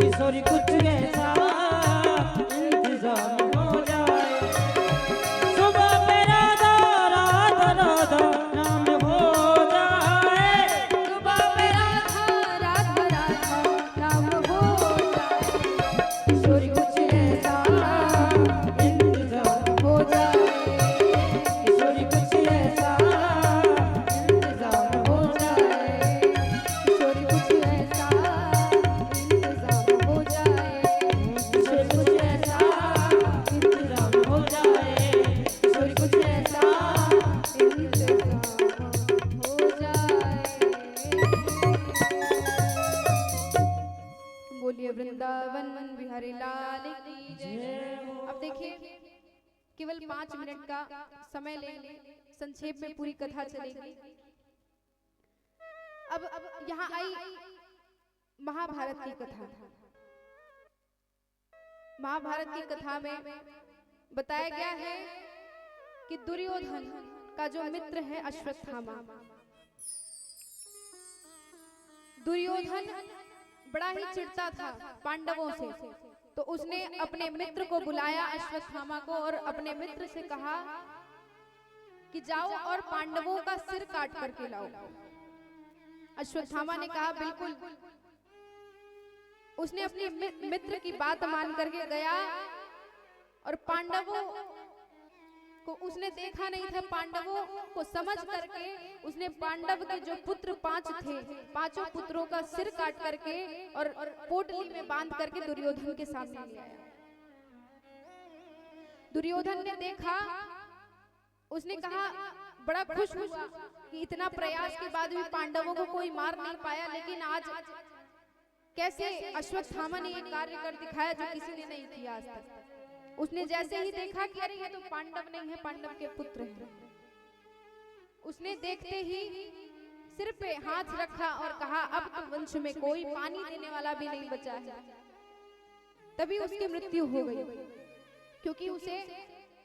किशोरी कुछ ऐसा इंतजाम हो जाए। सुबह पे राधा राधा राधा नाम हो जाए। सुबह में राधा राधा राधा नाम हो जाए। किशोरी कुछ ऐसा इंतजाम हो जाए। किशोरी कुछ ऐसा इंतजाम हो जाए। किशोरी कुछ ऐसा इंतजाम हो जाए। किशोरी कुछ ऐसा इंतजाम हो जाए। किशोरी कुछ ऐसा बोलिए वृंदावन बिहारी लाल की जय। अब देखिए केवल 5 मिनट का समय लेंगे, संक्षेप में पूरी कथा चलेगी। अब यहाँ आई महाभारत की कथा। महाभारत की कथा में बताया गया है कि दुर्योधन का जो मित्र है अश्वत्थामा, दुर्योधन बड़ा ही चिढ़ता था पांडवों से, तो उसने अपने मित्र को बुलाया अश्वत्थामा को और अपने मित्र से कहा कि जाओ और पांडवों का सिर काट करके लाओ। अश्वत्थामा ने कहा बिल्कुल। उसने अपने मित्र की बात मान करके गया और पांडवों को उसने देखा नहीं था, पांडवों को समझ करके उसने पांडव के जो पुत्र 5 थे, 5 पुत्रों का सिर काट करके और पोटली में बांध करके दुर्योधन के सामने ले आया। दुर्योधन ने देखा, उसने कहा, बड़ा खुश हुआ कि इतना प्रयास के बाद भी पांडवों को कोई मार नहीं पाया, लेकिन आज कैसे अश्वत्थामा ने एक कार्य कर दिखाया जो किसी ने नहीं किया आज तक। उसने जैसे ही देखा कि अरे ये तो पांडव नहीं है, पांडव के पुत्र हैं, उसने देखते ही सिर पे हाथ रखा और कहा अब तो वंश में कोई पानी देने वाला भी नहीं बचा है। तभी उसकी मृत्यु हो गई, क्योंकि उसे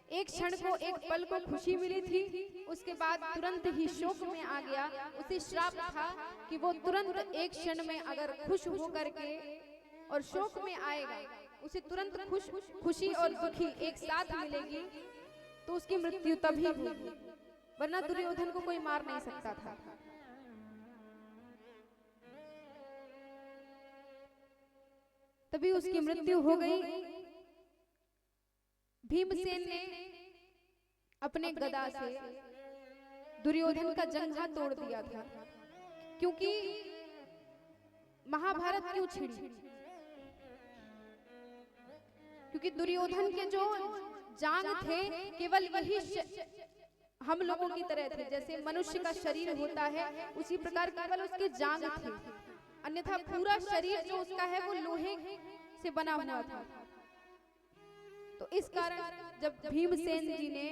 एक क्षण को, एक पल को खुशी मिली थी, उसके बाद तुरंत ही शोक में आ गया। उसे श्राप था कि वो तुरंत एक क्षण में अगर खुश होकर के और शोक में आएगा, उसे तुरंत खुशी और दुखी एक साथ मिलेगी, तो उसकी मृत्यु तभी होगी, वरना दुर्योधन को कोई मार नहीं सकता था। तभी उसकी मृत्यु हो गई। भीमसेन ने अपने गदा से दुर्योधन का जंघा तोड़ दिया था। क्योंकि महाभारत क्यों छिड़ी? क्योंकि दुर्योधन के जो जांग थे केवल वही हम लोगों की तरह थे, जैसे मनुष्य का शरीर होता है उसी प्रकार केवल उसके जांग थे, अन्यथा पूरा शरीर जो उसका है वो लोहे से बना हुआ था। तो इस कारण जब भीमसेन जी ने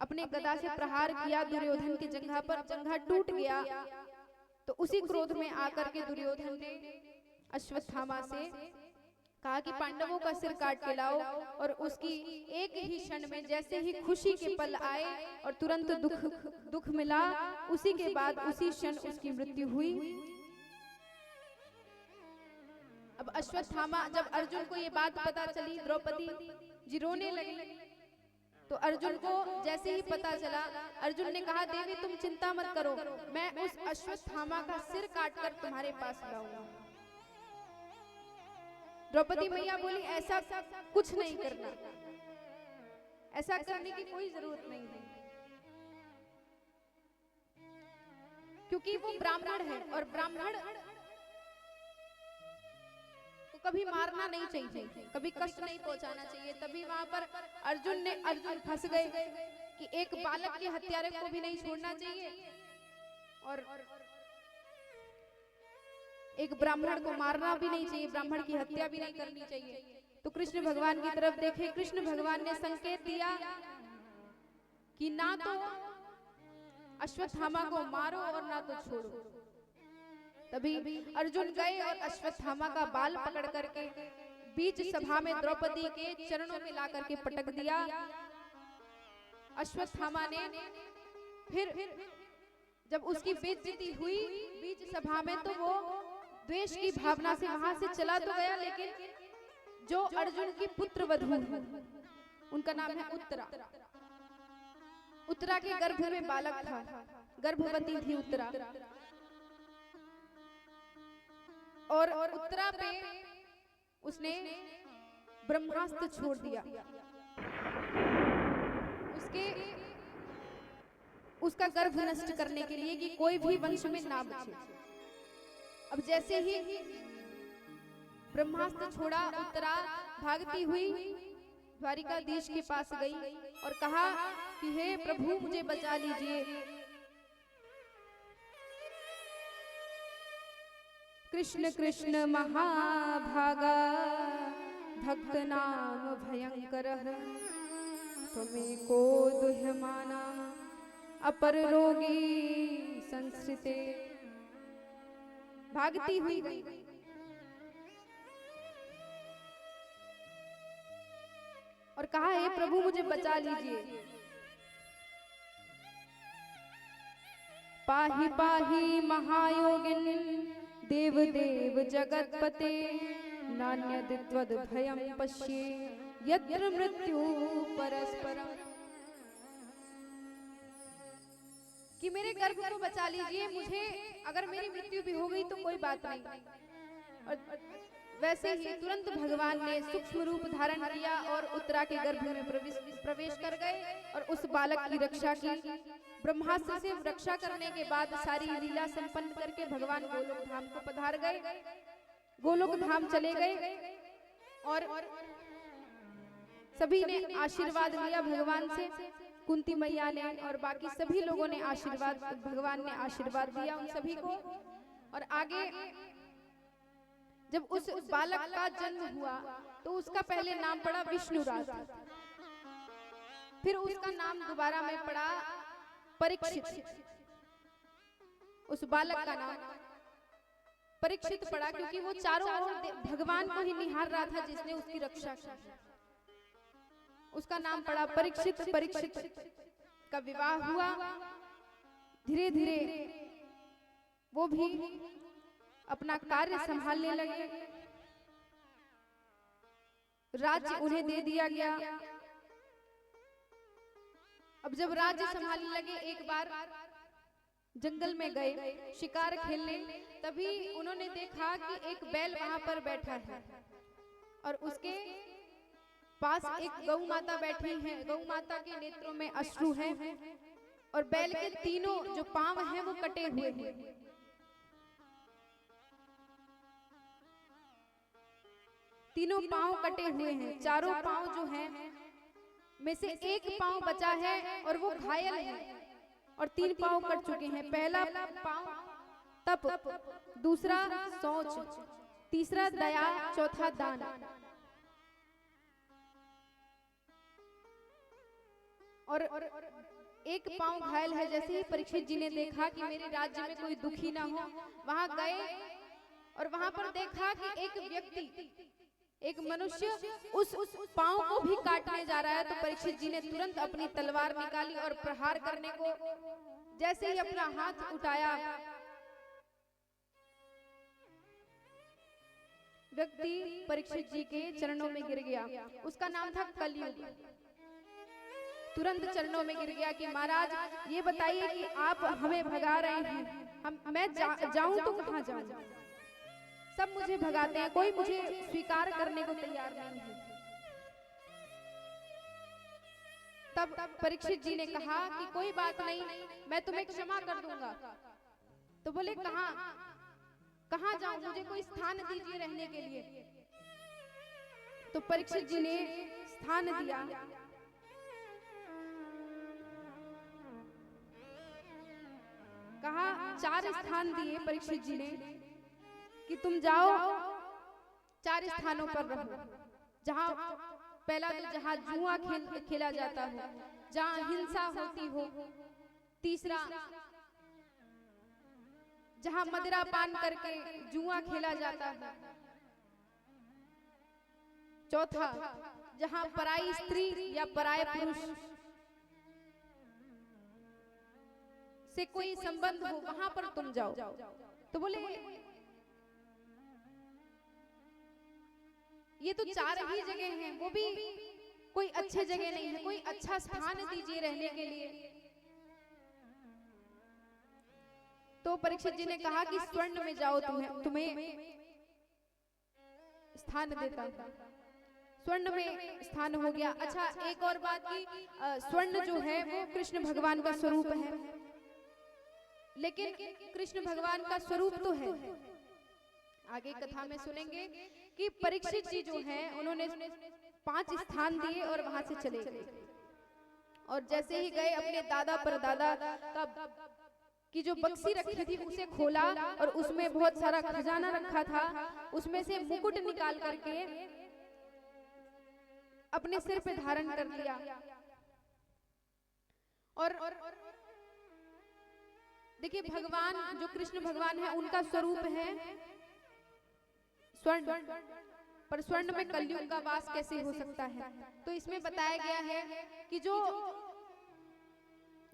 अपने गदा से प्रहार किया दुर्योधन की जंघा पर, जंघा टूट गया, तो उसी क्रोध में आकर के दुर्योधन ने अश्वत्थामा से कहा कि पांडवों का सिर काट के लाओ, और उसकी एक ही क्षण में जैसे ही खुशी के पल आए और तुरंत दुख मिला, उसी के बाद उसी क्षण उसकी मृत्यु हुई। अब अश्वत्थामा, जब अर्जुन को ये बात पता चली, द्रौपदी जी रोने लगी, तो अर्जुन को जैसे ही पता चला, अर्जुन ने कहा देवी तुम चिंता मत करो, मैं उस अश्वत्थामा का सिर काटकर तुम्हारे पास लाऊंगा। द्रौपदी मैया बोली ऐसा कुछ नहीं करना, ऐसा करने की कोई जरूरत नहीं है, क्योंकि वो ब्राह्मण है और ब्राह्मण को कभी मारना नहीं चाहिए, कभी कष्ट नहीं पहुंचाना चाहिए। तभी वहां पर अर्जुन फंस गए कि एक बालक के हत्यारे को भी नहीं छोड़ना चाहिए, और एक ब्राह्मण को मारना भी नहीं चाहिए, ब्राह्मण की हत्या भी नहीं करनी चाहिए। तो कृष्ण भगवान की तरफ देखे, कृष्ण भगवान ने संकेत दिया कि ना तो अश्वत्थामा को मारो और ना तो छोड़ो। तभी अर्जुन गए और अश्वत्थामा का बाल पकड़ करके बीच सभा में द्रौपदी के चरणों में ला करके पटक दिया। अश्वत्थामा ने फिर जब उसकी बेइज्जती हुई बीच सभा में, तो वो द्वेष की भावना से वहां से चला तो गया, लेकिन जो अर्जुन की पुत्र वधू, उनका नाम है उत्तरा। उत्तरा के गर्भ में बालक था, गर्भवती थी उत्तरा, और उत्तरा पे उसने ब्रह्मास्त्र छोड़ दिया। उसका गर्भ नष्ट करने के लिए कि कोई भी वंश में ना बचे। अब जैसे ही ब्रह्मास्त्र छोड़ा, उत्तरा भागती हुई द्वारिकाधीश के पास गई और कहा कि हे प्रभु मुझे बचा लीजिए। कृष्ण कृष्ण महाभागा भक्त नाम भयंकर त्वमेको दुह्यमाना अपर रोगी संस्कृते। भागती हुई गई और कहा हे प्रभु मुझे बचा लीजिए। पाहि पाहि महायोगिन देव देव जगतपते नान्यद त्वद भयं पश्ये यत्र मृत्यु परस्परम। कि मेरे गर्भ को बचा लीजिए, मुझे अगर मेरी मृत्यु भी हो गई तो कोई बात नहीं। और वैसे ही तुरंत भगवान ने सूक्ष्म रूप धारण किया और उत्तरा के गर्भ में प्रवेश कर गए और उस बालक की रक्षा की। ब्रह्मास्त्र से रक्षा करने के बाद सारी लीला संपन्न करके भगवान गोलोक धाम को पधार गए। गोलोक धाम चले गए और सभी ने आशीर्वाद लिया भगवान से। कुंती मैया ने और बाकी सभी लोगों ने आशीर्वाद, भगवान ने आशीर्वाद दिया उन सभी को। और आगे जब उस बालक का जन्म हुआ तो उसका पहले नाम पड़ा विष्णुराज, फिर उसका नाम दोबारा में पड़ा परीक्षित। उस बालक का नाम परीक्षित पड़ा क्योंकि वो चारों ओर भगवान को ही निहार रहा था जिसने उसकी रक्षा की। उसका नाम पड़ा परीक्षित। परीक्षित का विवाह हुआ। धीरे धीरे वो भी अपना कार्य संभालने लगे। राज्य उन्हें दे दिया गया। अब जब राज्य संभालने लगे, एक बार जंगल में गए शिकार खेलने, तभी उन्होंने देखा कि एक बैल वहां पर बैठा है और उसके पास एक गौ माता बैठी है। गौ माता के नेत्रों में अश्रु हैं और बैल के तीनों जो पांव हैं वो कटे हुए हैं। तीनों पांव कटे हुए हैं। चारों पांव जो हैं में से एक पांव बचा है और वो घायल है और 3 पांव कट चुके हैं। पहला पांव तप, दूसरा सोच, तीसरा दया, चौथा दान। और एक पांव घायल है। जैसे ही परीक्षित जी ने देखा कि मेरे राज्य में कोई दुखी ना हो, वहां गए और वहां पर देखा कि एक व्यक्ति, एक मनुष्य उस पांव को भी काटने जा रहा है। तो परीक्षित जी ने तुरंत अपनी तलवार निकाली और प्रहार करने को जैसे ही अपना हाथ उठाया, व्यक्ति परीक्षित जी के चरणों में गिर गया। उसका नाम था कलयुग। तुरंत चरणों में गिर गया कि महाराज ये बताइए कि आप हमें भगा रहे हैं, मैं जाऊं तो कहां जाऊं? सब मुझे भगाते हैं, कोई मुझे स्वीकार करने को तैयार नहीं है। तब परीक्षित जी ने कहा कि कोई बात नहीं, मैं तुम्हें क्षमा कर दूंगा। तो बोले कहां जाऊं, मुझे कोई स्थान दीजिए रहने के लिए। तो परीक्षित जी ने स्थान दिया। कहा 4 स्थान दिए परीक्षित जी ने। कि तुम जाओ 4 स्थानों पर रहो, जहाँ पहला तो जहाँ जुआ खेला जाता हो, जहाँ हिंसा होती हो, तीसरा जहाँ मदिरा पान करके जुआ खेला जाता है, चौथा जहाँ पराई स्त्री या पराये पुरुष से कोई संबंध हो, वहां पर तुम जाओ। तो बोले ये तो 4 ही जगह हैं, वो भी कोई अच्छे जगह नहीं है, कोई अच्छा स्थान दीजिए रहने के लिए। तो परीक्षित जी ने कहा कि स्वर्ण में जाओ, तुम्हें स्थान देता हूं। स्वर्ण में स्थान हो गया। अच्छा, एक और बात की, स्वर्ण जो है वो कृष्ण भगवान का स्वरूप है, लेकिन कृष्ण भगवान का स्वरूप तो है। आगे कथा में सुनेंगे कि परीक्षित जी जो हैं उन्होंने 5 स्थान दिए और वहां से चले गए। और जैसे ही गए अपने दादा परदादा का की जो बक्सी रखी थी उसे खोला और उसमें बहुत सारा खजाना रखा था, उसमें से मुकुट निकाल करके अपने सिर पे धारण कर लिया। और देखिए, भगवान जो कृष्ण भगवान है उनका स्वरूप है स्वर्ण, पर स्वर्ण में कलयुग का वास कैसे हो सकता है? तो इसमें बताया गया है कि जो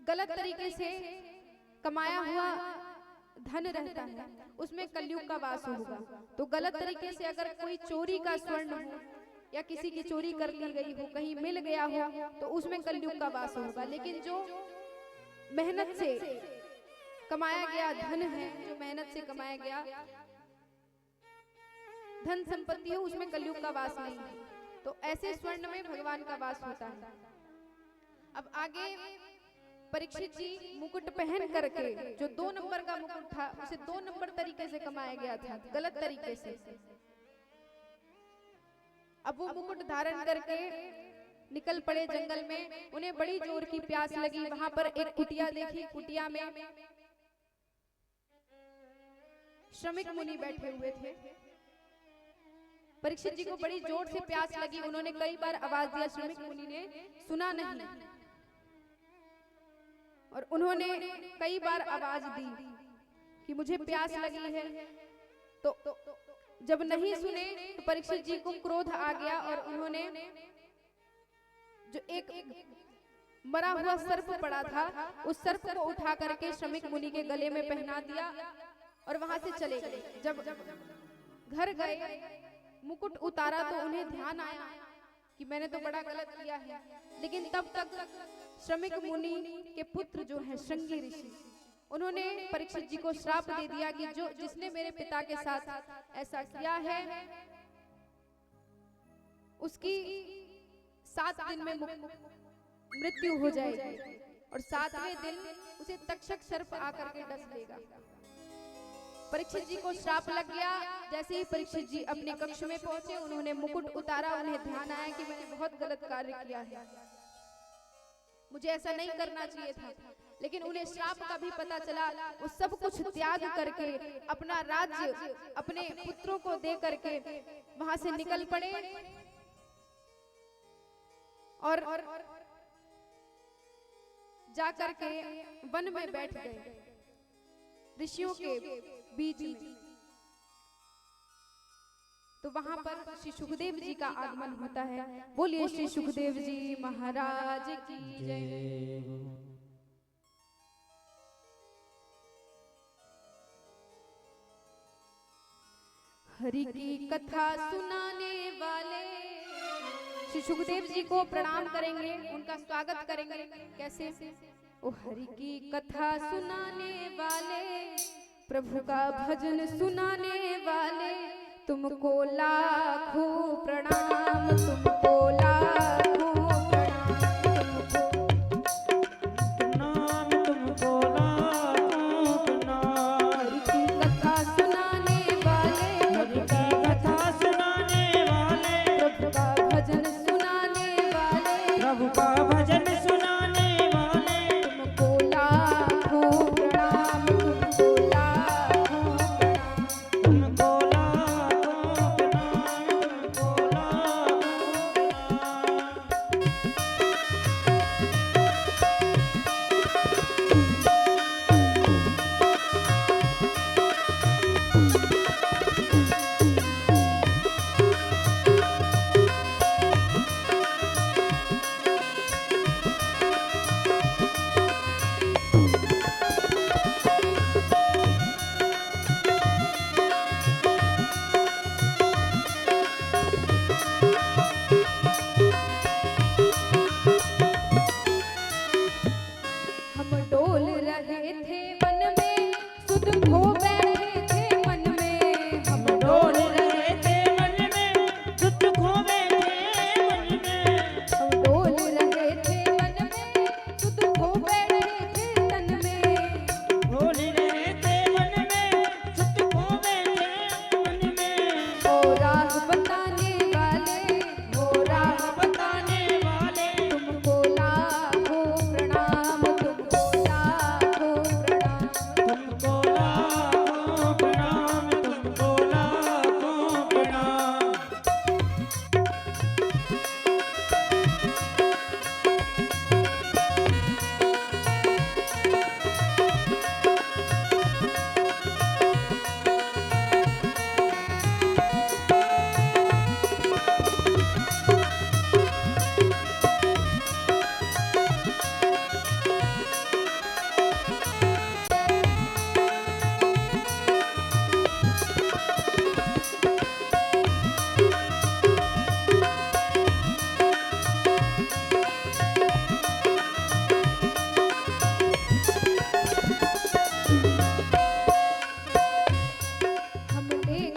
गलत तरीके से कमाया हुआ धन रहता है उसमें कलयुग का वास होगा। तो गलत तरीके से अगर कोई चोरी का स्वर्ण हो या किसी की चोरी कर ली गई हो, कहीं मिल गया हो, तो उसमें कलयुग का वास होगा। लेकिन जो मेहनत से कमाया गया धन है, जो मेहनत से कमाया गया धन संपत्ति है, उसमें कलयुग का वास नहीं है। तो ऐसे स्वर्ण में भगवान का वास होता है। अब आगे परीक्षित जी मुकुट पहन करके, जो 2 नंबर का मुकुट था उसे 2 नंबर तरीके से कमाया गया था, गलत तरीके से। अब वो मुकुट धारण करके निकल पड़े जंगल में। उन्हें बड़ी जोर की प्यास लगी। वहां पर एक कुटिया देखी, कुटिया में श्रमिक मुनि बैठे हुए थे। परीक्षित जी को बड़ी जोर से प्यास लगी। उन्होंने कई बार आवाज दिया, श्रमिक मुनि ने सुना नहीं, और उन्होंने कई बार आवाज दी कि मुझे प्यास लगी है। तो जब नहीं सुने तो परीक्षित जी को क्रोध आ गया और उन्होंने जो एक मरा हुआ सर्प पड़ा था उस सर्प को उठा करके श्रमिक मुनि के गले में पहना दिया और वहां से चले गए। जब घर गए, मुकुट उतारा तो उन्हें ध्यान आया कि मैंने तो बड़ा गलत किया है। लेकिन तब तक श्रमिक मुनि के पुत्र जो है श्रृंगी ऋषि, उन्होंने परीक्षित जी को श्राप दे दिया कि जो जिसने मेरे पिता के साथ ऐसा किया है उसकी 7 दिन में मृत्यु हो जाएगी और 7वें दिन उसे तक्षक सर्प आकर के डस लेगा। परीक्षित जी को श्राप लग गया। जैसे ही परीक्षित जी अपने कक्ष में पहुंचे, उन्होंने मुकुट उतारा। उन्हें ध्यान आया कि मैंने बहुत गलत कार्य किया है, मुझे ऐसा नहीं करना चाहिए था। लेकिन उन्हें श्राप का भी पता चला। वो सब कुछ त्याग करके अपना राज्य अपने पुत्रों को दे करके वहां से निकल पड़े और जाकर के वन में बैठ गए, ऋषियों के बीच में। तो वहां पर श्री सुखदेव जी का आगमन होता है। बोलिए श्री सुखदेव जी महाराज की जय। हरि की कथा सुनाने वाले श्री सुखदेव जी को प्रणाम करेंगे, उनका स्वागत करेंगे। कैसे? ओ हरि की कथा सुनाने वाले, प्रभु का भजन सुनाने वाले, तुमको लाखों प्रणाम, तुमको लाखों प्रणाम, तुमको लाखों प्रणाम। हरि की कथा सुनाने वाले, हरि की कथा सुनाने वाले, प्रभु का भजन सुनाने वाले, प्रभु का भजन सुनाने वाले, तुमको लाखों प्रणाम, तुमको लाखों प्रणाम। तुमको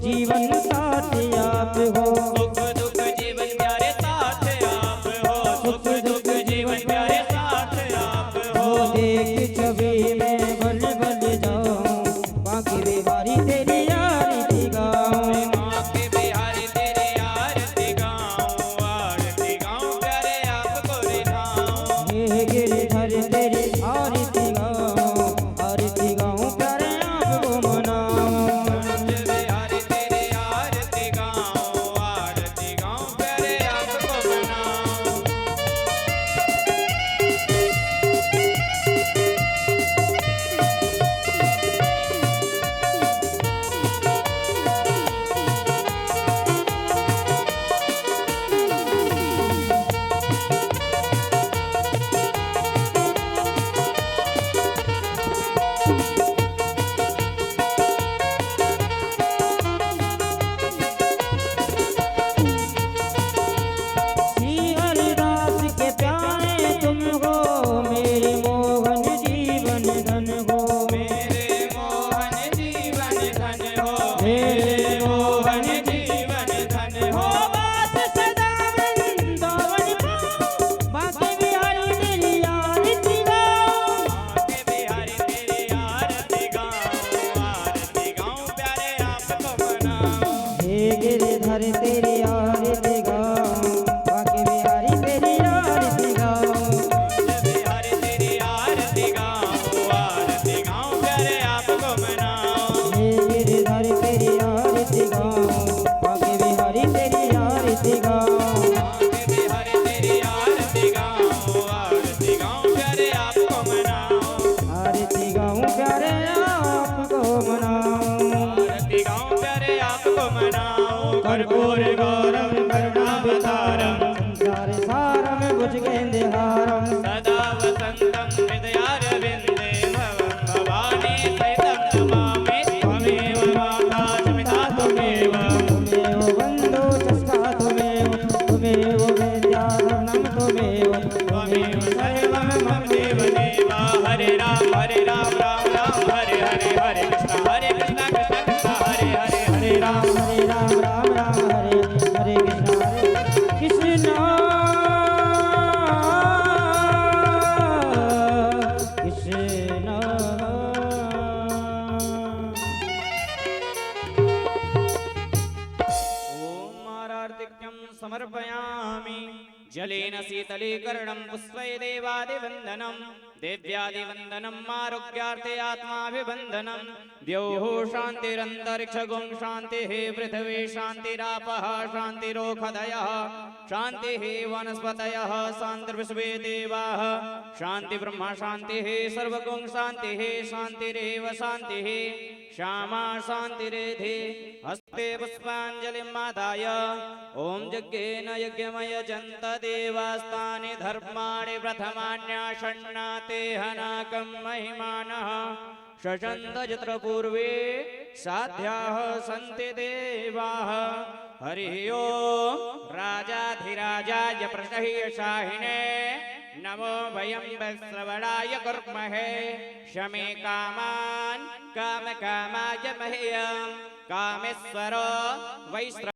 जीवन साथ आप हो, सुख दुख जीवन प्यारे साथ आप हो, सुख दुख जीवन प्यारे साथ आप हो। देख छवि में बल बल जाऊं, बाकी बिहारी तेरी आरती गाऊं, बांके बिहारी तेरी आरती गाऊं, आरती गाऊं प्यारे आपको रिझाऊं। हे गिरधर तेरी आरती गाऊं, आरती गाऊं प्यारे आपको मनाऊं। बिहारी तेरी आरती गाऊं, आरती गाऊं प्यारे आपको मनाऊं। श्री हरिदास के प्यारे तुम हो, मेरे मोहन जीवन धन हो, मेरे मोहन जीवन धन हो, मेरे मोहन जीवन धन हो। बात सदा वृंदावन का, बाकी बिहारी तेरी आरती गाऊं, बांके बिहारी तेरी आरती गाऊं, आरती गाऊं प्यारे आपको मनाऊं। हे गिरधर तेरी आरती गाऊं, बाकी बिहारी तेरी आरती गाऊं, बिहारी तेरी आरती गाऊं, आरती गाऊं प्यारे आपको मनाऊं। हे गिरधर तेरी आरती गाऊं, बाकी बिहारी तेरी आरती गाऊं, बांके बिहारी तेरी आरती गाऊं, आरती गाऊं प्यारे आपको मनाऊं। आरती गाऊं प्यारे आपको मनाऊं। आरती गाऊं प्यारे आपको मनाऊं। कर्पूर गौरम करुणावतारम, संसार सारम भुजगेन्द्रहारम, सदा वसन्तं हृदयारविन्दे भवं भवानी सहितं नमामि। त्वमेव माता च पिता त्वमेव, त्वमेव बन्धो च त्वमेव, त्वमेव विद्याधनं त्वमेव, त्वमेव सर्वं मम देवदेव। हरे राम राम राम हरे हरे, हरे कृष्ण कृष्ण कृष्ण हरे हरे, हरे राम हरे राम राम राम हरे हरे कृष्ण कृष्ण ॐ आरार्तिक्यं समर्पयामि। जलेन शीतलीकरणं पुष्पै देवादिवन्दनं, देव्यादिवन्दनम् आरोग्यार्थे आत्माभिवन्दनं। द्यौः शान्तिरन्तरिक्षगुं शान्तिः, पृथिवी शान्तिरापः शान्तिरोषधयः, शान्तिः वनस्पतयः शान्तिर्विश्वे देवाः, शान्तिब्रह्म शान्तिः सर्वगुं शान्तिः, शान्तिरेव शान्तिः श्यामा शान्तिरेधि। हस्ते पुष्पाञ्जलिम् आदाय ॐ यज्ञेन यज्ञमयजन्त देवास्तानि धर्माणि प्रथमान्याषण्णाते हनाकं महिमानः। शशन्त यत्र पूर्वे साध्याः सन्ति देवाः। हरिः ॐ राजाधिराजाय प्रसह्यशाहिने नमो वयं वैश्रवणाय कुर्महे। शमे कामान् कामकामाय मह्यं कामेश्वरो वैश्र